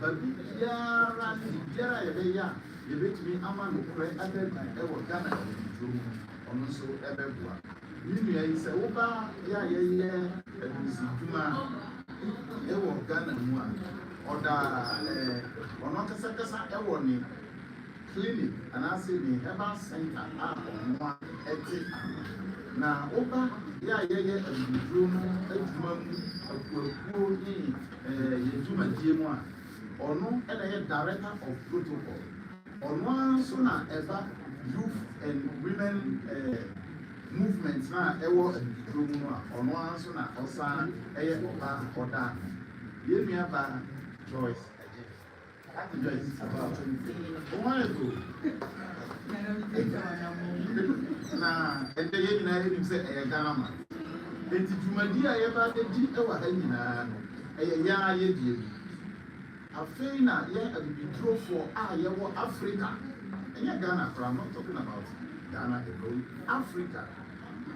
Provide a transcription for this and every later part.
Baby, Yara, Yara, you bet me, I'm on the play, I will Ghana on so everywhere. You say, Oba, yeah, and Miss Juma, Ewo Ghana, or the Onakasa, Ewoni clinic, and I say the Herbal Center are on one exit. Now, Oba, yeah, Abibiduro, Yejuma, or no, and a director of protocol. On one sooner ever youth and women movements now, Ewo Abibiduro, on one sooner also, Oba, or that. Give me a Joyce. Joyce, about 20. Na and the United say a Ghana. And the Jumadia ever the G ever hanging a ya ye. A faina ye Abibiduro for Africa. And ya Ghana, I'm not talking about Ghana alone. Africa.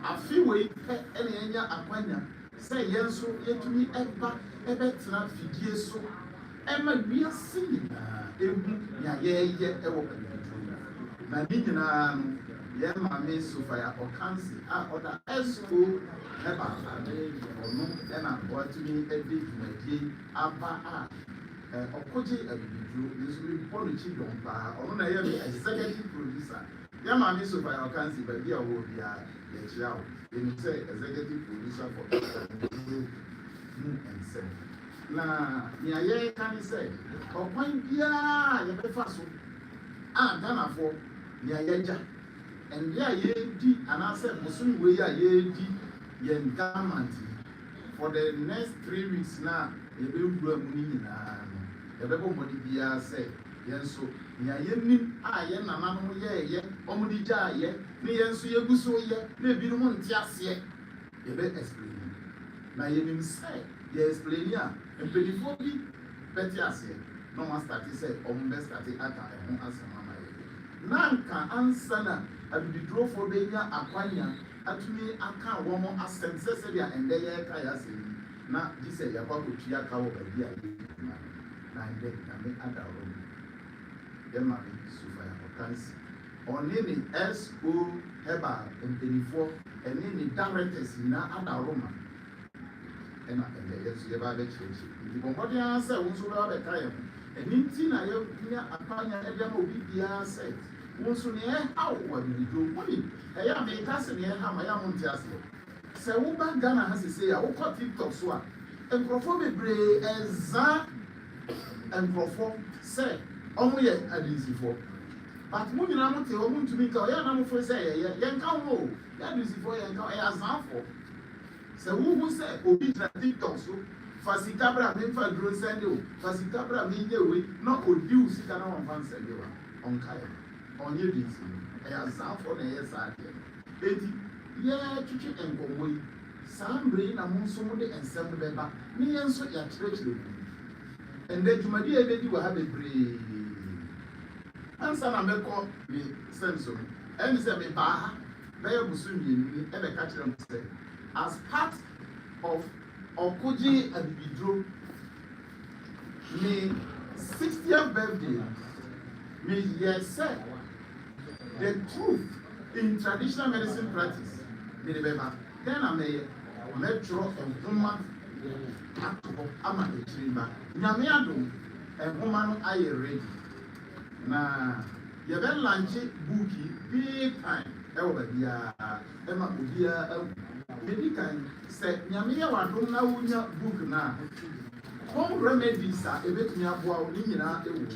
A few way any Aquania say yes, so yet to me ever not figure so. Emma we are singing. Na nina ye mame sofaya or cancer or esco eba ono na watumi edi dwumadie aba okoje Abibiduro yesu mi policy don pa ono na ye executive producer ye mame sofaya or cancer ba bia wo bia ye kira wo eni say executive producer for Nsem na nia ye kan say okwan bia ye befa so Ghana for near Yaja, and there ye di, and I said, Muslim way ye di, yen government for the next 3 weeks now, ye will grow money, the Bible Modibia said, yes, so near yen, yen, a man, ye, Omudija, ye, near so ye buso ye, maybe no one just yet, ye better explain. Now ye say, ye explain ya, and before me, better say, no one started say, best started at a answer. Nanka ansana Abibiduro for benya akwanya atumi aka womo asensesebia ende ye kaya se na dise ya kwa kutua ka wo bia na ende na me adaro dema me sufa ya okansi onini SO heba empenifo enini directors na adaro ma ena ende yesu ye ba be church ndi bombodi ansa wonso ba be kaya eninti na ye nya akwanya ebe ma obi bia se wonso ne how Abibiduro money eya me ka se ne ha ma ya monti ase se wo ba Ghana ha se se ya wo ko TikTok so a enkrofo bebre eza enkrofo se omo ye adisifo but mo nyina mo te o mo ntumi ka o ya na mo fo se ye nka wo ya adisifo ye nka ya zanfo se wo hu se obi tra TikTok so fasikabra me fa dro sende o fasikabra me nye we na odi u sika na won fan sende wa onka ya onye dis e azafo na ye sa ade eti ye twitwi enkomo yi sambre na mo nso mo de ensem be ba ni ye nso ya kyerɛkyerɛ ende dwumadi e be di wa ha bebre ansa na mekɔ me senso eni se me ba ha be ye busu mienu ni e be ka kyerɛ mo se as part of Okoje Abibiduro me 60th birthday me yes the truth in traditional medicine practice me remember then I may metro and woman ama echirimba nyame adom and woman aye ready na ye be launch bookie big time e wo ba bia e ma obia medical say nyame ya wadom na wunya book na home remedies a ebetumi aboa wo ni nyina ewu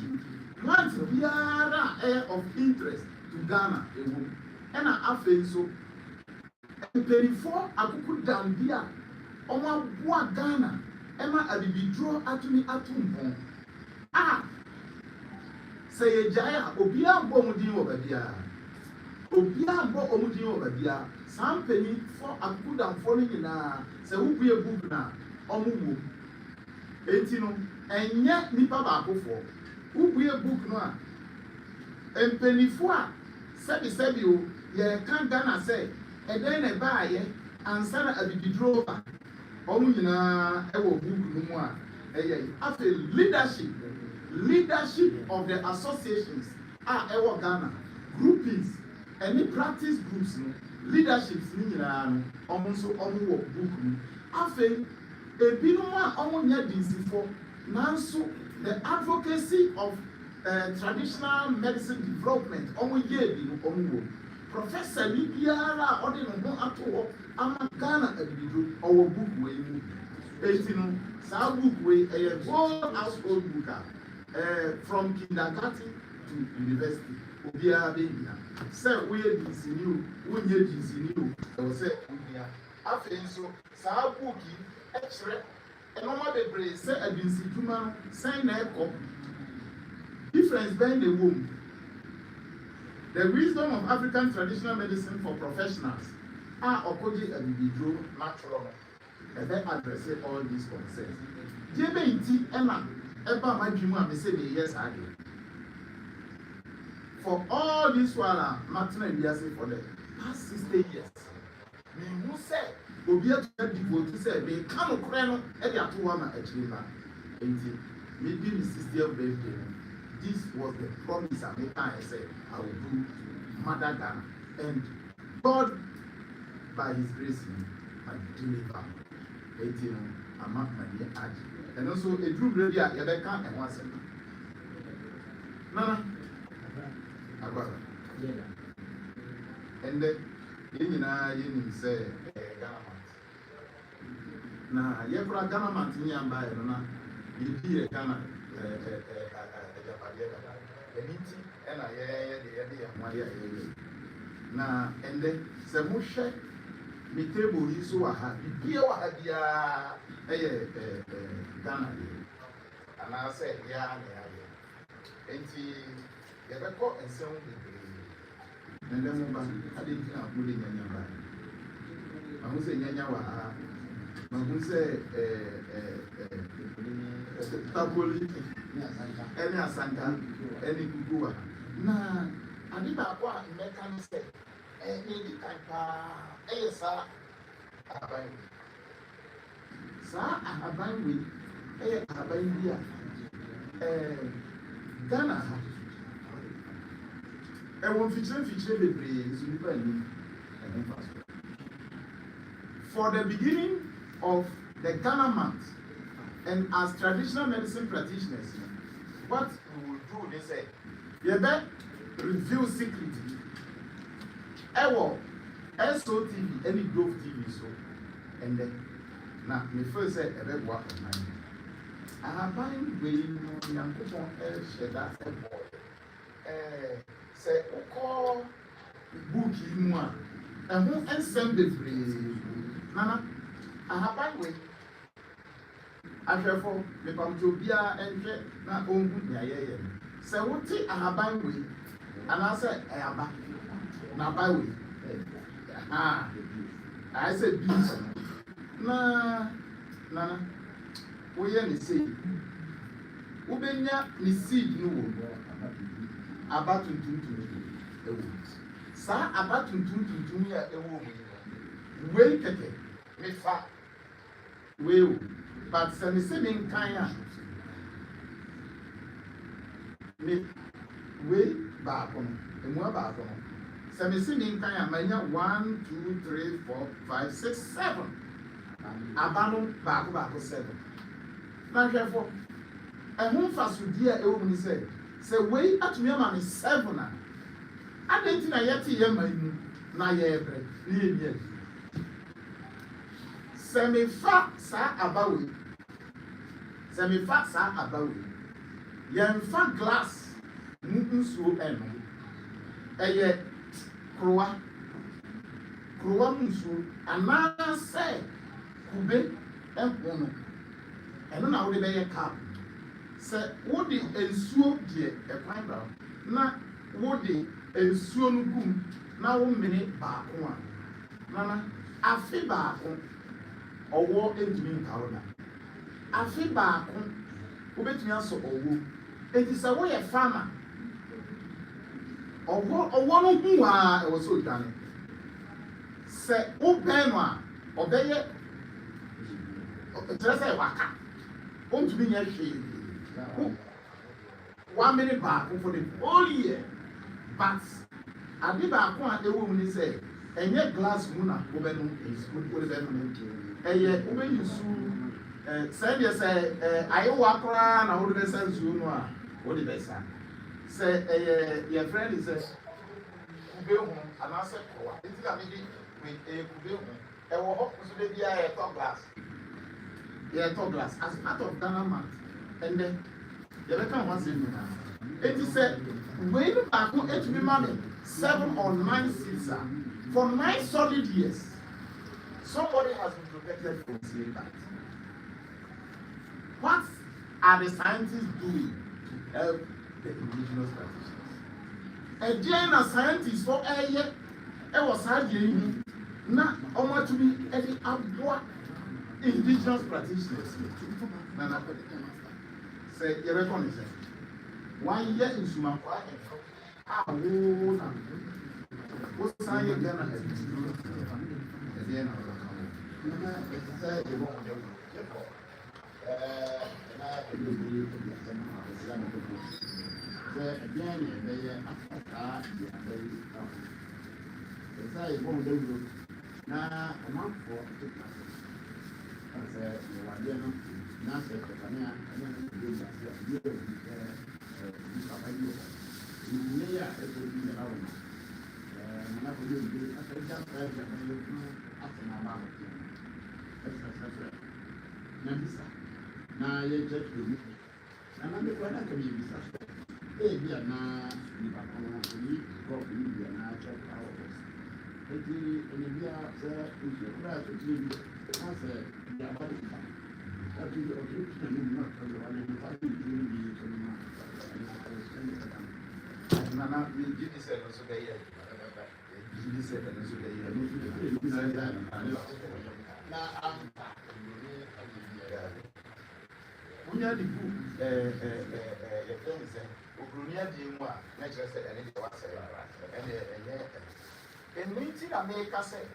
plant biara of interest to Ghana ewu ena afen so perifo akuku dambia omo aboa Ghana ema Abibiduro atumi atumpon say ye jaya obia bo mudin wo babia obia bo omudin wo babia sampeni for akuda for ni na se wubue book na omuwo enti no enye nipa ba akofo wubue book no a empenifo a sebi o ye kan Ghana say eden na ba ye ansana Abibiduro ba omu nyina e wo book no mu a eye after leadership leadership of the associations ɛwɔ Ghana, groupings, any practice groups no, leaderships ni nyinaa no, ɔmo nso ɔmo wɔ book no. Afei, ebinom a ɔmo nyɛ dinsifo, nanso the advocacy of traditional medicine development ɔmo yɛ bi no ɔmo wɔ. Professor ni biara ɔde ne ho ato hɔ ama Ghana Abibiduro ɔwɔ book wei mu. Eti no, saa book wei ɛyɛ whole household book from kindergarten to university. Obiara bɛ nyina. Sɛ woyɛ dinsini o, wonyɛ dinsini o, ɛwɔ sɛ wonyia. Afei nso, saa book yi ɛkyerɛ ɛnɔma bebree sɛ adinsidwuma no sɛn na ɛkɔ. Difference bɛn na ɛwɔ mu. The wisdom of African traditional medicine for professionals ɔkɔgye Abibiduro natural no ɛbɛ address all these concerns. Deɛ bɛn ti ɛna ɛba m'adwene mu a mesɛ meyɛ saa deɛ. For all this while matena wiase for the past 60 years, mehu sɛ obi atu devote sɛ meka nokorɛ no ɛde ato hɔ ama akyire ma. Enti maybe me 60th birthday no, this was the promise I made. I said I will do Mother Ghana, and God by His grace I deliver. Enti no ama mani agi. And also a true lady at Yabeka and once. Nana. And then you say Ghana na yɛkora Ghana mantini amba yɛ no na yɛdi yɛ Ghana agyapadeɛ kaka ɛni nti ɛna yɛde yɛ ho adeɛ a yɛyɛ na ɛndɛ sɛ mohwɛ me table yi so wɔ ha bibia wɔ ha biara ɛyɛ Ghana deɛ anaasɛ yɛa ne ayɛ enti yɛbɛkɔ nsɛm bebree ɛndɛ mo ba ade ntina mo de nyanya ba mahu sɛ nyanya wɔ ha mahu sɛ taboli ɛne asanka ɛne kuku wɔ ha na ade baako a mmɛka ne sɛ ɛdi kan paa ɛyɛ saa ahaban wei saa ahaban wei ɛyɛ ahaban bi a Ghana ha ɛwɔ mfikyire bebree nso nipa anim ɛho fa so. For the beginning of the Ghana month and as traditional medicine practitioners, what we will do is say, yɛbɛ reveal secret ɛwɔ SOTV ɛne Grove TV so ɛndɛ na me first say ɛbɛ boa ɔman ahaban wei no Nyankopɔn ɛhyɛ da ɛbɔ sɛ wokɔ book yi mu a ɛho nsɛm bebree nana ahaban wei ahwɛfo mepamtɛ obiara ɛnhwɛ na ɔnhu nea yɛyɛ no sɛ wote ahaban wei anaasɛ ɛyaba na aba wei ayɛ sɛ beans na nana woyɛ ne sei wobɛnya ne seed no wɔ aba tuntum ɛwɔ saa aba tuntum yi a ɛwɔ mu yi wei kɛkɛ mefa wei o but sɛ me sɛ me nkan a me wei baako no emu baako no sɛ me sɛ me nkan a manya 1 2 3 4 5 6 7 aba no baako 7 na hwɛfo ɛho mfasodie a ɛwɔ mu ni sɛ wei atumi ama me 7 a adɛn nti na yɛte yɛ ma mu na yɛbrɛ ne yɛnyɛ sɛ mefa saa aba wei yɛmfa glass mu nsuo ɛno ɛyɛ krowa mu nsuo anaasɛ kube ɛho no ɛno na wode bɛyɛ cup sɛ wode nsuo deɛ ɛkwan bra na wode nsuo no gum na wo mene baako a nana afe baako ɔwɔ ntumi nkawo da afe baako wobɛtumi asɔ ɔwɔ enti sɛ woyɛ farmer ɔwɔ no hu a ɛwɔ sɛ odwane sɛ wobɛn no a ɔbɛyɛ kyerɛ sɛ waka ɔntumi nyɛ hwee 1 minute back for the whole year. But I did back one the woman say, and yet glass muna woman is good for the and yet woman you soon send you say, I walk around, I would have said you know what the best say, your friend is a and I said, it's got me with a kubil, and we'll hope to be a top glass. Yeah, top glass as part of Ghana month, and then the record was in it is said, when I put it to be money 7 or 9 seats for 9 solid years, somebody has been protected from saying that. What are the scientists doing to help the indigenous practitioners? And then a scientist for a year, it was hard now, how much to be any abroad indigenous practitioners. Say, you reckon, 1 year in Sumakwa, what's I Ghana? Na ye jet to me. And I'm the one that can be disaster. Hey, we are now in Papua, we go to India and I check ours. And we are there in the class of TV. I said, we are about to come. That is the objective and not for the one in the party doing the community. Nana, we did this and also they are. You said that also they are. Now, when you have the book, your friend is Ogrunia Dimwa, natural said, and it was and meeting America said,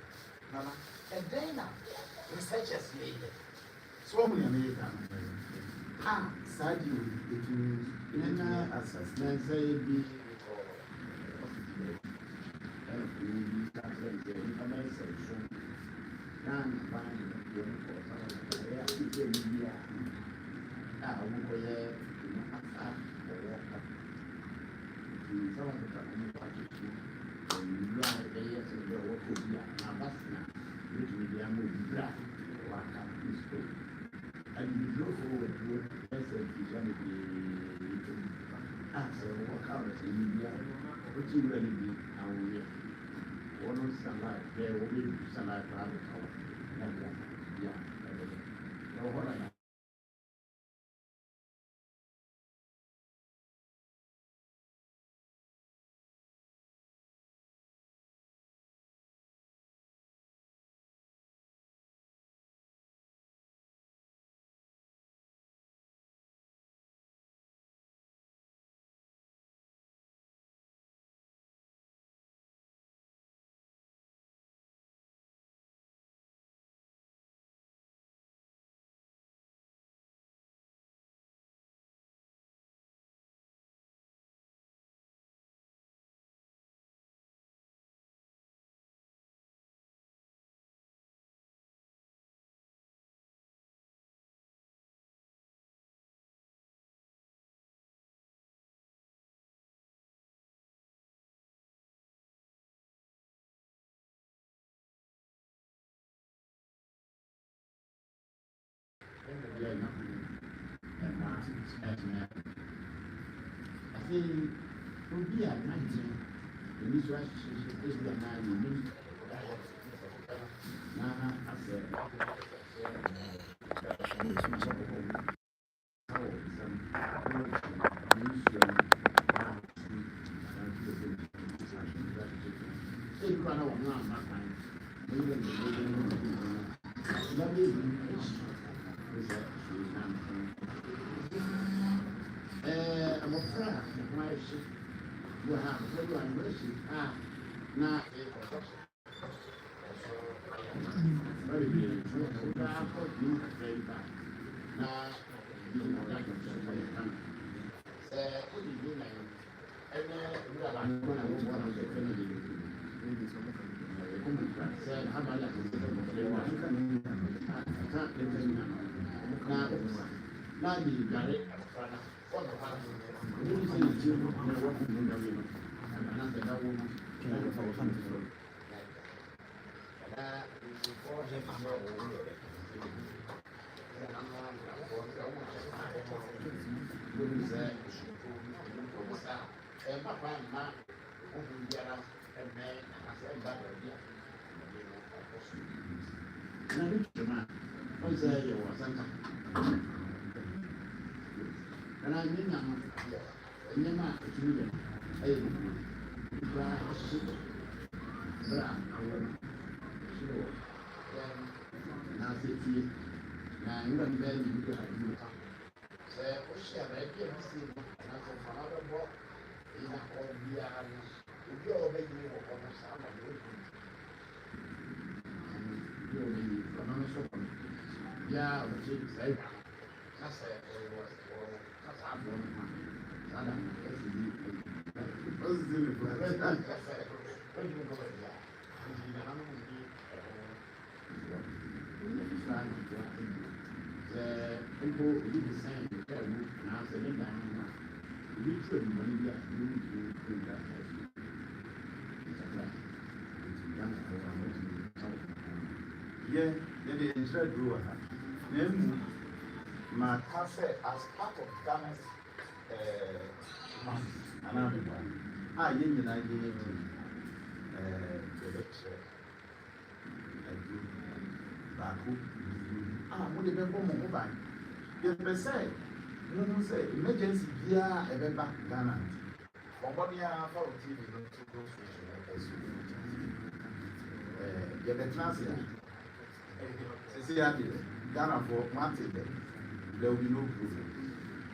Nana, and then researchers made it. So many American. Sadly, it will assessment say be and you go forward to it, as a Christianity, answer what colors in India, which you really be our way. One of sunlight, there will be sunlight for other color. Yeah, no, what I think would be at 19. The visual is the 9 I said, I'm a friend of my ship. You have a little anniversary. Now, very good. So, I put you very back. Now, you know, that was very fun. My cafe as part of Ghana's month, and I'm in what the people move. You say, no say emergency here, a back Ghana. Somebody for TV to go to the transit. See, Ghana for Martin, there will be no problem.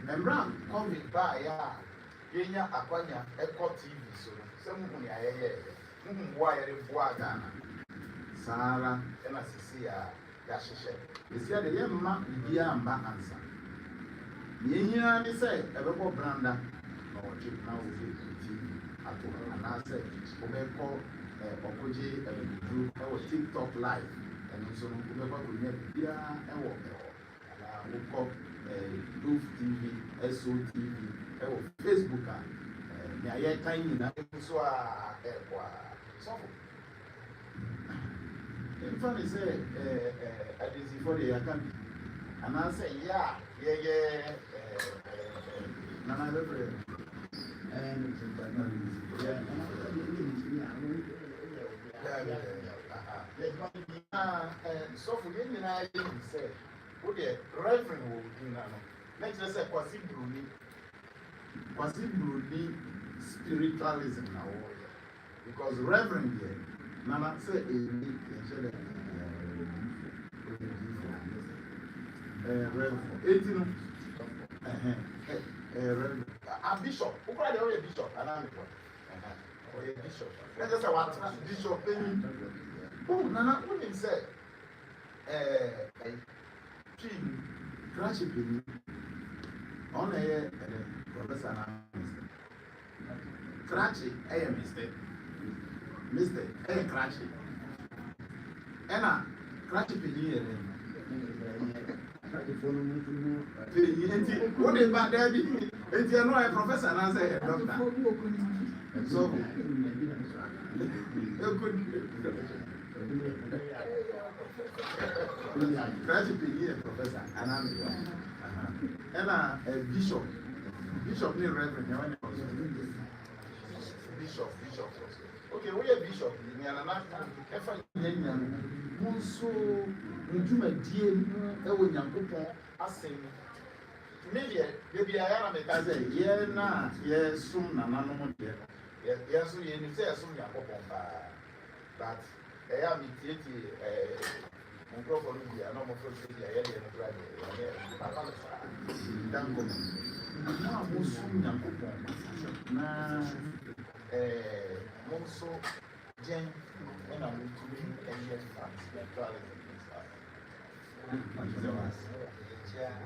And Brown, come by, Kenya, Aquania, Echo TV, so some money I hear, wire in Ghana, Sarah, and I see Yashisha. You see, the young man, dear and back answer. Yenya, they say, a local brander, or chip now with TV at all, and I said, Omeko, Okoji, and I was TikTok live. And so we could get beer and water. We call Dove TV, SO TV, Facebook. I am tiny now. So in fact, say, I did for the account. And I say, yeah. Nana, and so for getting I said, what the Reverend will do now. Next, let's say, Quasi Bruni spiritualism now. Because Reverend here, Nana said, Reverend, a bishop, who cried away a bishop, and I'm a bishop. Let's just say, what bishop, oh, Nana, what he said, Crash on a professor, Cratchy, a mistake, a Cratchy, Anna, Cratchy, what is bad, Debbie? If you know a professor, and I say, doctor. So, graduate professor, and I'm a bishop. Bishop, need reverend. Bishop. Okay, we are bishop. We are not so do my dear, when young people are saying, maybe I am a cousin, yes, soon, and I'm not here. Yes, you say, soon, but I am in microphone, I know my first day, I had a driver. Now, most soon, young people, now, also, Jen, when I'm to be 10 years past,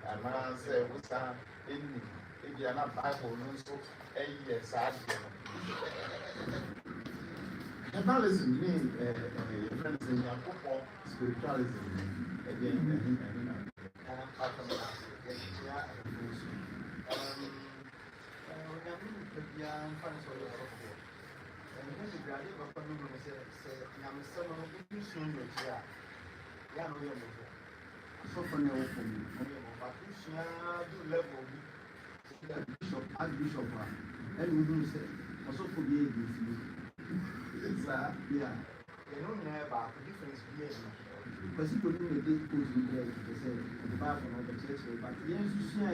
and I say, what's that in Indiana Bible, so a year sad. Herbalism means friends in your football spiritualism. Again, Archbishop, and we do say, also for the ABC. Yeah. They don't know about the difference between because you couldn't make it put in there to say the Bible or the church, but yes, you see,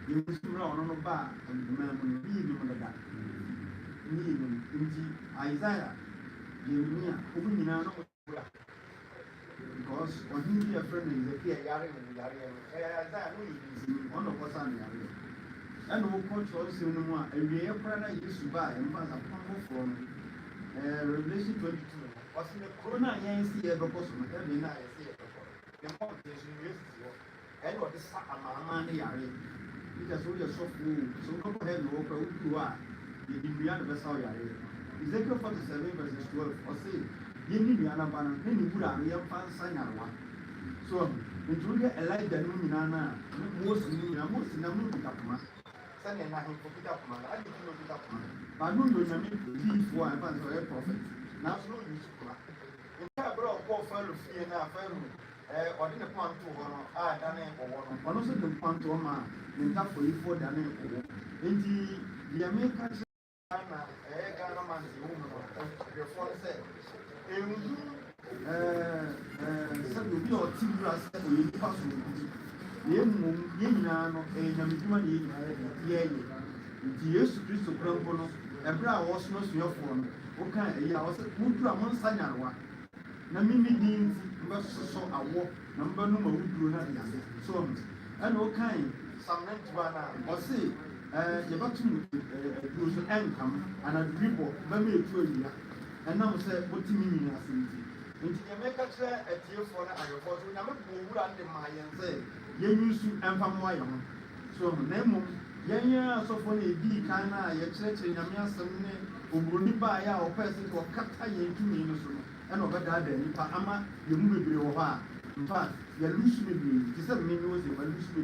you must run on a bar and the man will be on the back. Isaiah, Jeremiah, because when he be a friend in the care, Yari and Yari, on the person. And no control cinema, a real product used to buy and pass a pump from Revelation 22. Was in the corona, I see a proposal every night. I see a proposal. The competition is and what is a man, because we are so full, so go ahead and walk out you are. You did beyond the Vessel. Ezekiel 47 verses 12 or say, you need the Alabama, then you put a real fan sign one. So, it will get a light that Nana, most in the movie. And I can pick up man. I didn't pick up man. But no, you leave for a prophet. Now, no use to come. In fact, brought poor fellow fear now, family, or didn't want to one, done it or one. Also, the point to a man, in that for you for done it. Indeed, the American government, your father said, some of your team grass will pass with Yemino, a Yamidumani, Yesu Christo Crampono, a brow was no your phone. Okay, I was a Mutra Monsanarwa. Namimi means so a walk, number no more would do nothing. So, and okay, some 91 or say, the bottom was income and a dribble, maybe 2 years. And now say, what do you mean? Into the make a chair at your phone and your photo, never move under my and say. Use to Empire. So, Nemo, Yanya, so for a big kind of a church in Yamiasam, Ubuniba, or person or Kata into Minus, and over that, Ama, you move be over. In fact, you lose me, it is a minus if I lose me.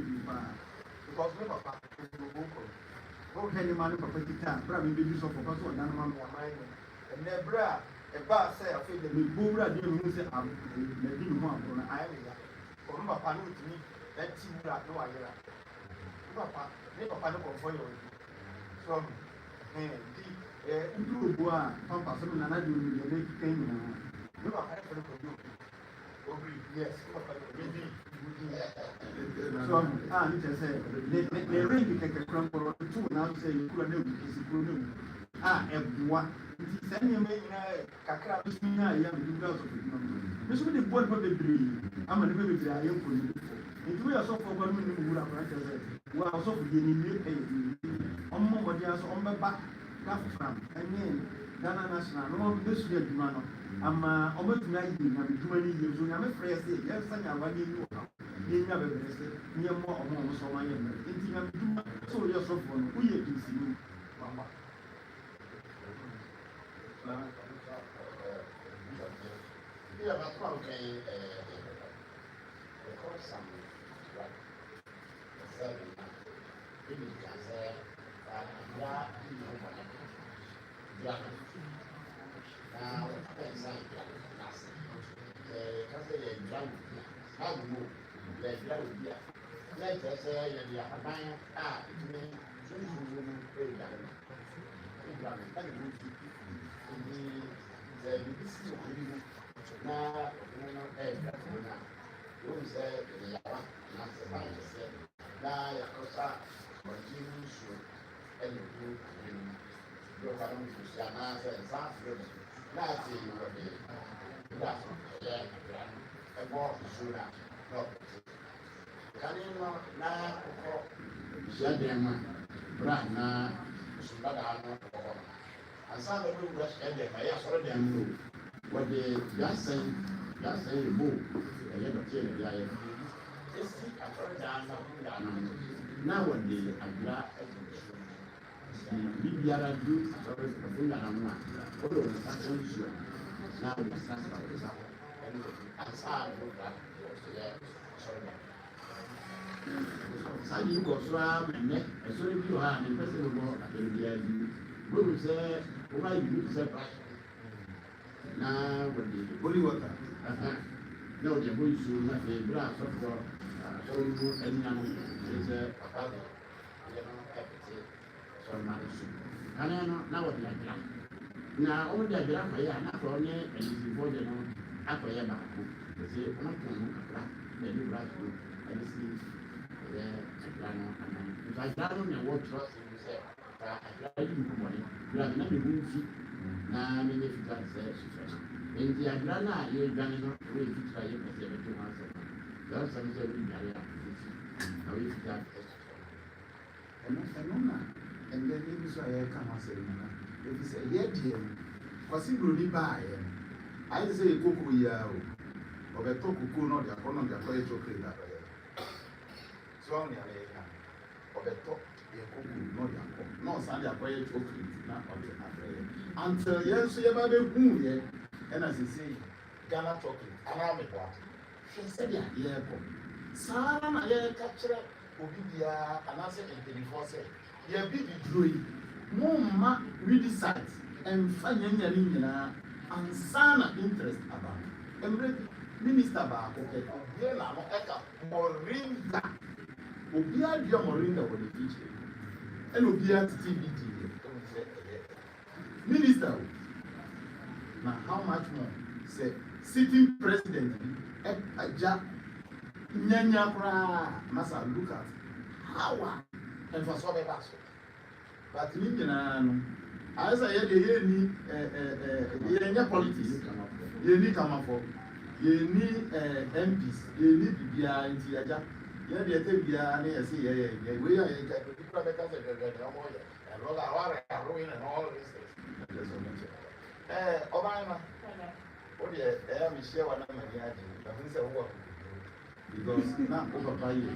Because Papa is no vocal. No any money for Petita, probably the use of a person and Anama, and Nebra, a bar say, I feel the Bura, the music, the Dino on an island. Or Papa to me. That team no idea. Papa, never find a portfolio. So, do bois, Papa, some and I do the big thing. You are happy for you. Yes, maybe. So, just say, they really take a crumple or two now say you could have a bois. Send you make a crap, I am the girls of it. This will be what the dream. I'm a little bit I am for you. If we are so for one minute, we would have said, well, also beginning to pay on more just on the back, from and then Ghana National, no, this is the man. I'm almost 19, I'm 20 years old. I'm afraid, yes, I am one year. You never rested near more or more, so I am. So you're so fun. We are to see you, Mama. Yeah, that's okay. Some right. The it can say, now, how you move, let us say, you are buying, it means, what the just saying, move, and you don't tell the guy. It's a down. Now when the Agra Bibiara do sorry for the Lama, all of the Saxons, now the Saxons are Sadi ko so amene eso bi ho a ne pese no akebia bi bo se o ba yi se pa na wodi holy water no de bo isu na e bra so so so mu enya no se papa de ye no kapite so ma isu ana no na wodi agra na o de agra fa ya na ko ne elisi bo de no akoye ba ko se ona ko no agra de ni bra so elisi I don't know what trust you say. I tried to do money. You have not been fit. Now, I mean, if you can say, in the Agrana, you're going to wait to try to say 2 months. That's something we carry out. Now, if you can, and then maybe so I come and say, if you say, yeah, dear, what's it really by? I say, Coco, yeah, or the Coco, not the economy, the chocolate. So on the or the top, no Sunday acquired chocolate, not of the until yes, you ever be here, and as you say, Ghana chocolate, and I'm a what? She said, yeah, Sarah, I capture Obibia, and I said, in 24 said, yeah, big drew, no ma really sight, and finding and sana interest about, and Minister Bar, okay, Moringa. Obia dia Moringa for the future. And Obia TVT. Minister. Now how much more? Say sitting president Aja Nyanya Kra Masa look at how and for so but as I had the politics, you need come up for. You need MPs, you need Bibia in Tiaja. You need to be a say, we are and roll our ruin and all this. Obama, what do you share one of my because now over by you.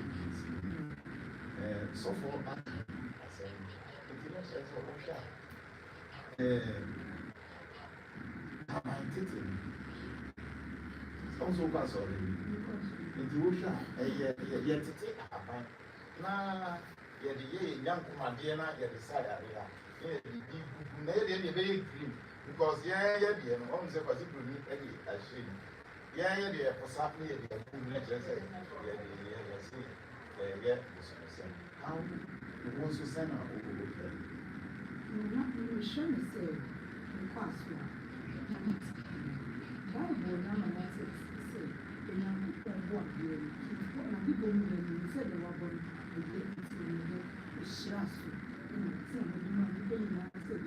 So for also pass already. Into Russia, yet now, yet the young Comadiana, yet the side area. Very green because, yeah, almost a possible any as she. Yeah, possibly, how you want to send out over there? Not really sure to say, the class. Bible number 96 say, the young people walk here, and people who said they were born with the Shrasu, and some of the money they now said,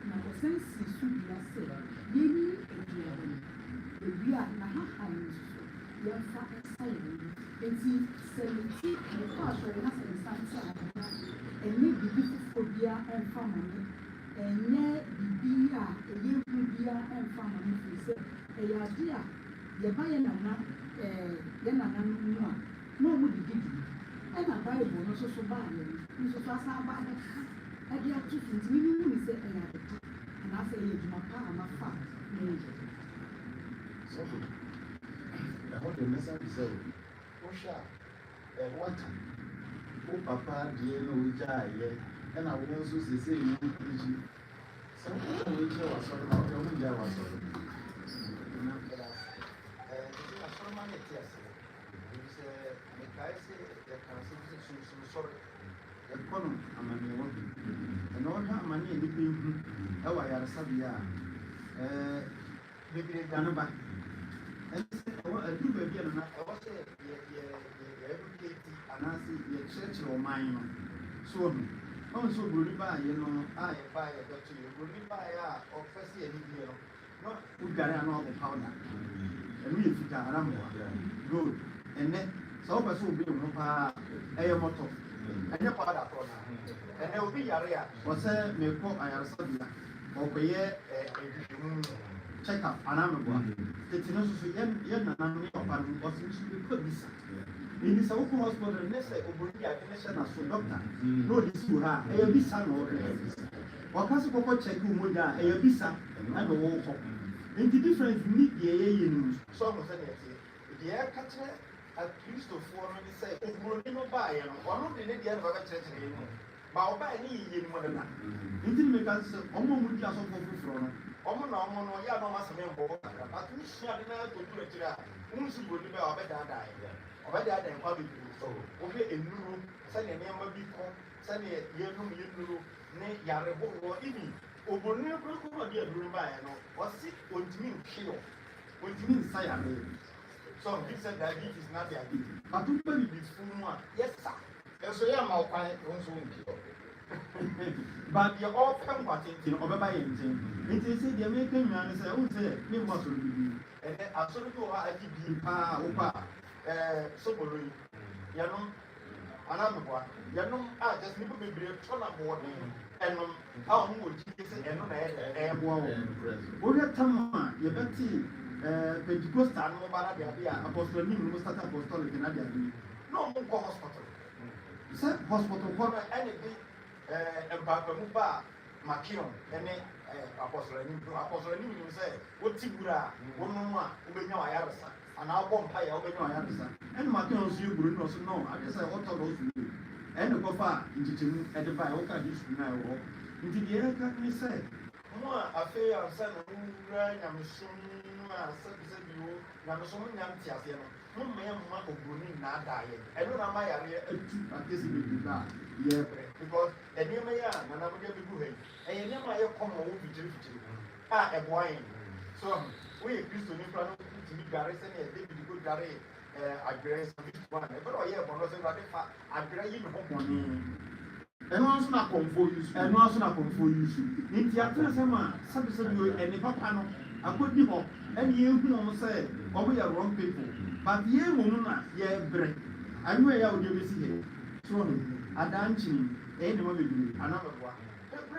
now the sense is to be a say, Yeni and Yavon, the Ria Nahahan, young fat silent, and see 70 and the class where it has been stand and maybe phobia and family, and yet Bibia, a young Bibia and family, a idea, the Bayanana, Yanana, no would be given. And a Bible, no so bad, so fast about it. I get 2 things, we say, and I say, my power, my fat. So, I want to message say, Osha, what? Oh, Papa, dear, no, we die, and I will also say, some people was sorry about your own Java. And all her money in the people, how I are Sabia, maybe they done back. And I do baby, and I was educated, and I see your church or mine. So, also, will buy, I buy a doctor, you will buy or first year, not put Garano the powder. And we fit around good. And then, so also be no a motto. And your father, and there will be a area, was a may call I am Sabia, or pay check up an arm. It's not so young, and was put this. in the South Hospital, and they say, Obonia, and so doctor, no, this to her, a visa or Casco check Muda, a visa, and a walk. In the difference, need the news. Some of them, the air catcher at least of 4 minutes say, Oborino buy, and one of the lady of a church anymore. But by any in one of them. Intimate as almost with us from Omo ya no masame mbo but we share na to do it here unsu go libe obeda da kwa bi so obi enuru se ne ne ma bi ko se ne yenuru ne yare ho ibi obonu ko ko di aduru ba ya no wasi ontimi nkio ontimi nsaya me so he said that it is not their duty but to be this full one yes sir eso ya ma okwan unsu nkio but you all come what in obeba yentin it is the American man say who say me must be and then absolutely what I give opa so bolu yanom anamwa yanom just people be brave turn up board and how who would you say and no boa wo we tam ye beti Pentecost no bara dia apostle ni no start apostolic na dia no mo go hospital say hospital ko anything Papa Muba, Makion, and Apostle, you say, what Tibura, one more, Ubeno Ayarasa, and our Bompire, Ubeno Ayarasa, and Makion's you would not know. I guess I want to those you. And the Papa, into at the Bioka, this now, into the air, can say, more affair of San Ura, Yamasuna, said you, Yamasuna Yantias, no man, Marco Brunin, not dying. I don't know my area, at this yeah, because a new man, and I will get the good. And you never come home with you. A wine. So we used to need to be garrison and they be good Gary, address one. But I have one of them, I agree home. And also not come for you, and also not come for you. In the after summer, something and the papa, I could be home, and you know, say, oh, we are wrong people. But ye woman, ye break. I know I will give you so Adanchi, any woman, another one.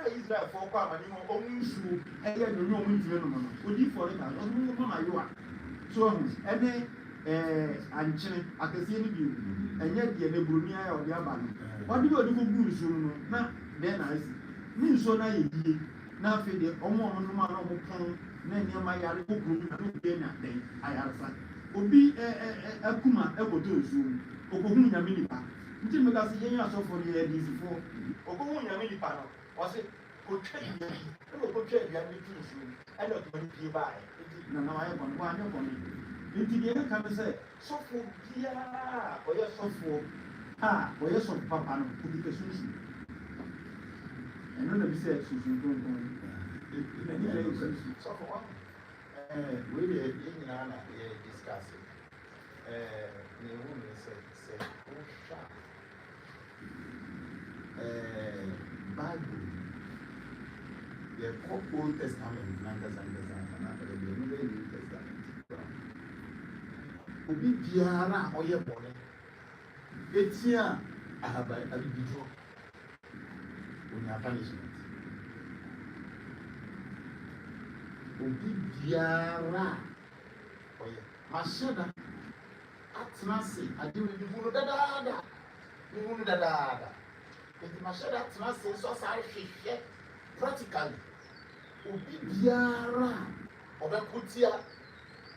Israel for Kwama, you know, only shoe, and yet you know, would you for it? I don't know how you are. So, and then, and Chile, I can see you, and yet the Brunia or the Aban. What do you do for good soon? Now, then I see. Me so naive, now for the Omo, many of my yard book, I answer. Obi Akuma Ebodo soon, Okohunya Milipa. Until we got the young so for the years before. Okohunya Milipa was it? Could trade you, could trade you, and not when you buy. No, I have one upon it. Into the other can say, so for Pia, or your so for or your son, Papa, could be a Susan. And none of you said Susan don't go. So for one. We did in Anna discussing. The woman said, oh, sharp. Bible, the Old Testament, Nandas and the New Testament. Obi Biara or your bonnet. It's here. I have a Abibiduro on your punishment. Obi biara oye mashada atnase ade we bibunu dadaada enti mashada atnase so sare hwehwe practically obi biara obekotia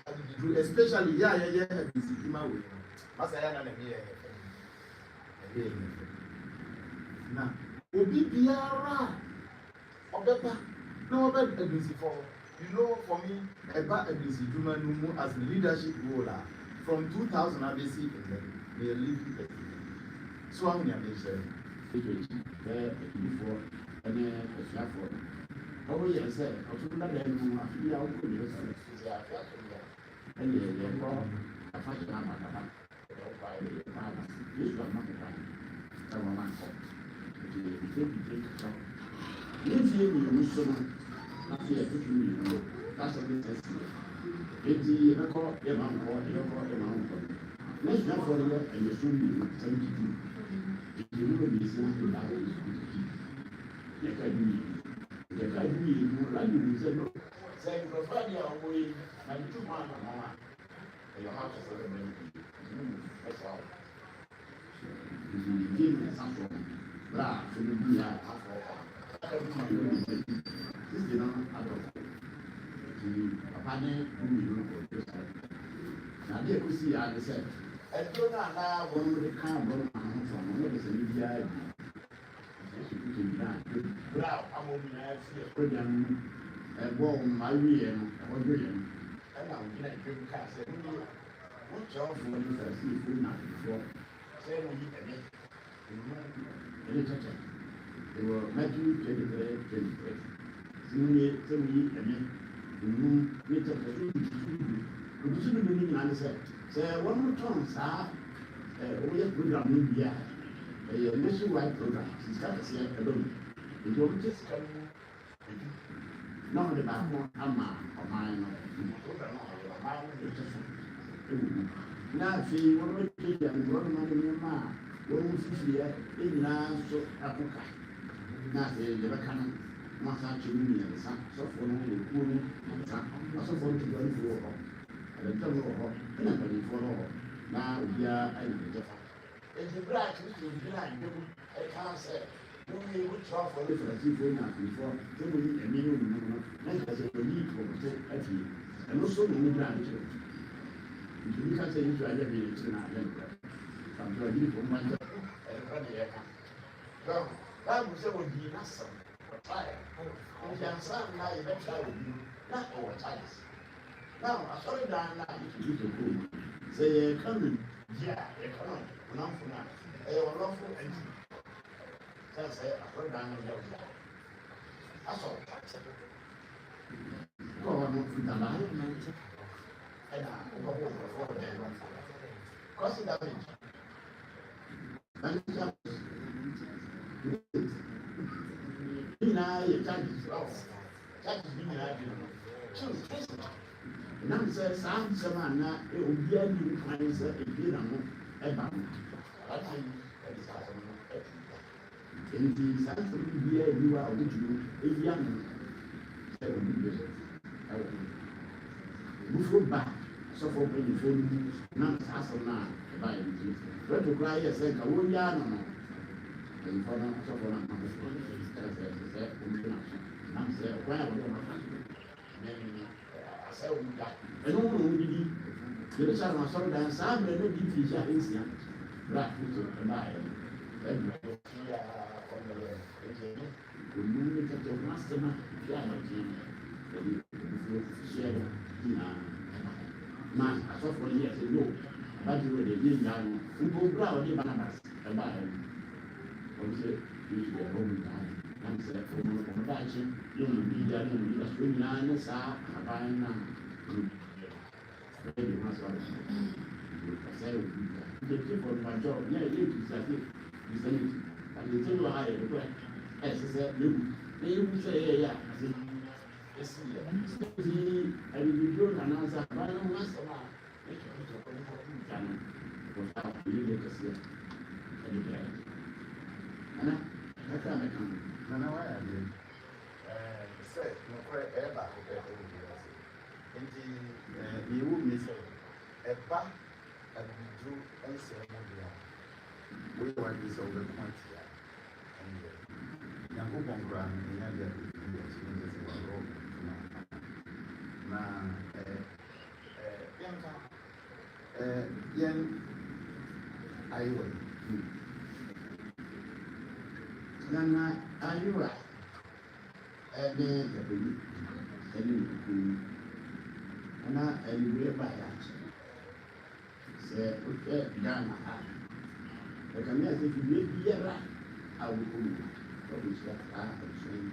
Abibiduro especially ya abisima we masa ya na me na obi biara obepa na obed abisifo. You know, for me, about Abibiduro as the leadership role from 2000, I see they are living it. So I'm going to say, before and then a slap for them. Oh, yes, I took that and I feel out good. And they are a fashion by the farmers. This was not the time. I want my fault. That's what it says. It's the record, the amount of the amount. Let's not forget and assume you 72. If you look at this, the Academy, you like you say no. Say, Profadia away, and 2 months, and your house is celebrating. That's all. Game is something. Bra, so we are this is not adult. The Papa who you know. Now, there we see, I said, I don't know one with the calm from what is a media. Bra, I'm over there, and warm my way and William. And I'm going to drink cast. What job for you to see food now before? Say, we eat a minute. They were Matthew 23. Similarly, a minute. The moon, which of the food. We should be meaning answer. Say, one more time, sir. We have program India. A nationwide program. She's got to say alone. It will just come. Not the back one, or mine. Now, see, what we did and what money, one fear, in so Africa. Now, they never come. Massage me and the sun, so for me, the woman, and the sun, also for to go for all. And the trouble of all, and I'm ready for all. Now, we are in the different. It's the black, which is behind you. I can't say. We would try for the first before, then we need a minimum, like as a need for the and also the new branch. You can say you try to be in our language. From the beautiful man and funny. Well, that was a would be nothing. Fire. And the answer now is that I will be not our ties. Now, I saw it down now to use a book. Say, come, yeah, come, not for now. I will love for anything. That's it. I put down the yellow. That's all. Go on with the line. And I go over the day. Cause it damage. Now says some Samana, it will be a new kind of a dinner. And the South year you are original, a young 7 years. Before back, so for when you not as of now, by it. But to cry a second, I won't yarn. And for them, so for them, I'm saying, well, I said, I don't know, the child was so dance, I may not be teacher instant. Black, and I. The movement of the master man, I saw for years ago, but you were the young who go proud of bananas and buy them. You should have home time. And said, for more compassion, you will be there in the spring line, and sa, a buying now. You must say, the people of my job, yeah, you say, you say, and the table higher, the bread. As I said, you say, yeah, I said, yes, I will be doing an answer, but I don't want to make a picture of the without you to see it. And I can't come. And now I am say, no prayer ever. And you would miss a back and Abibiduro Nsem. We want this over the point here. And young woman ran in the world. Now, young, I will. Nana, are you right? And then and I will by that. Say, okay, Ghana. The community, if you make the right, I will come. What is that? I am saying,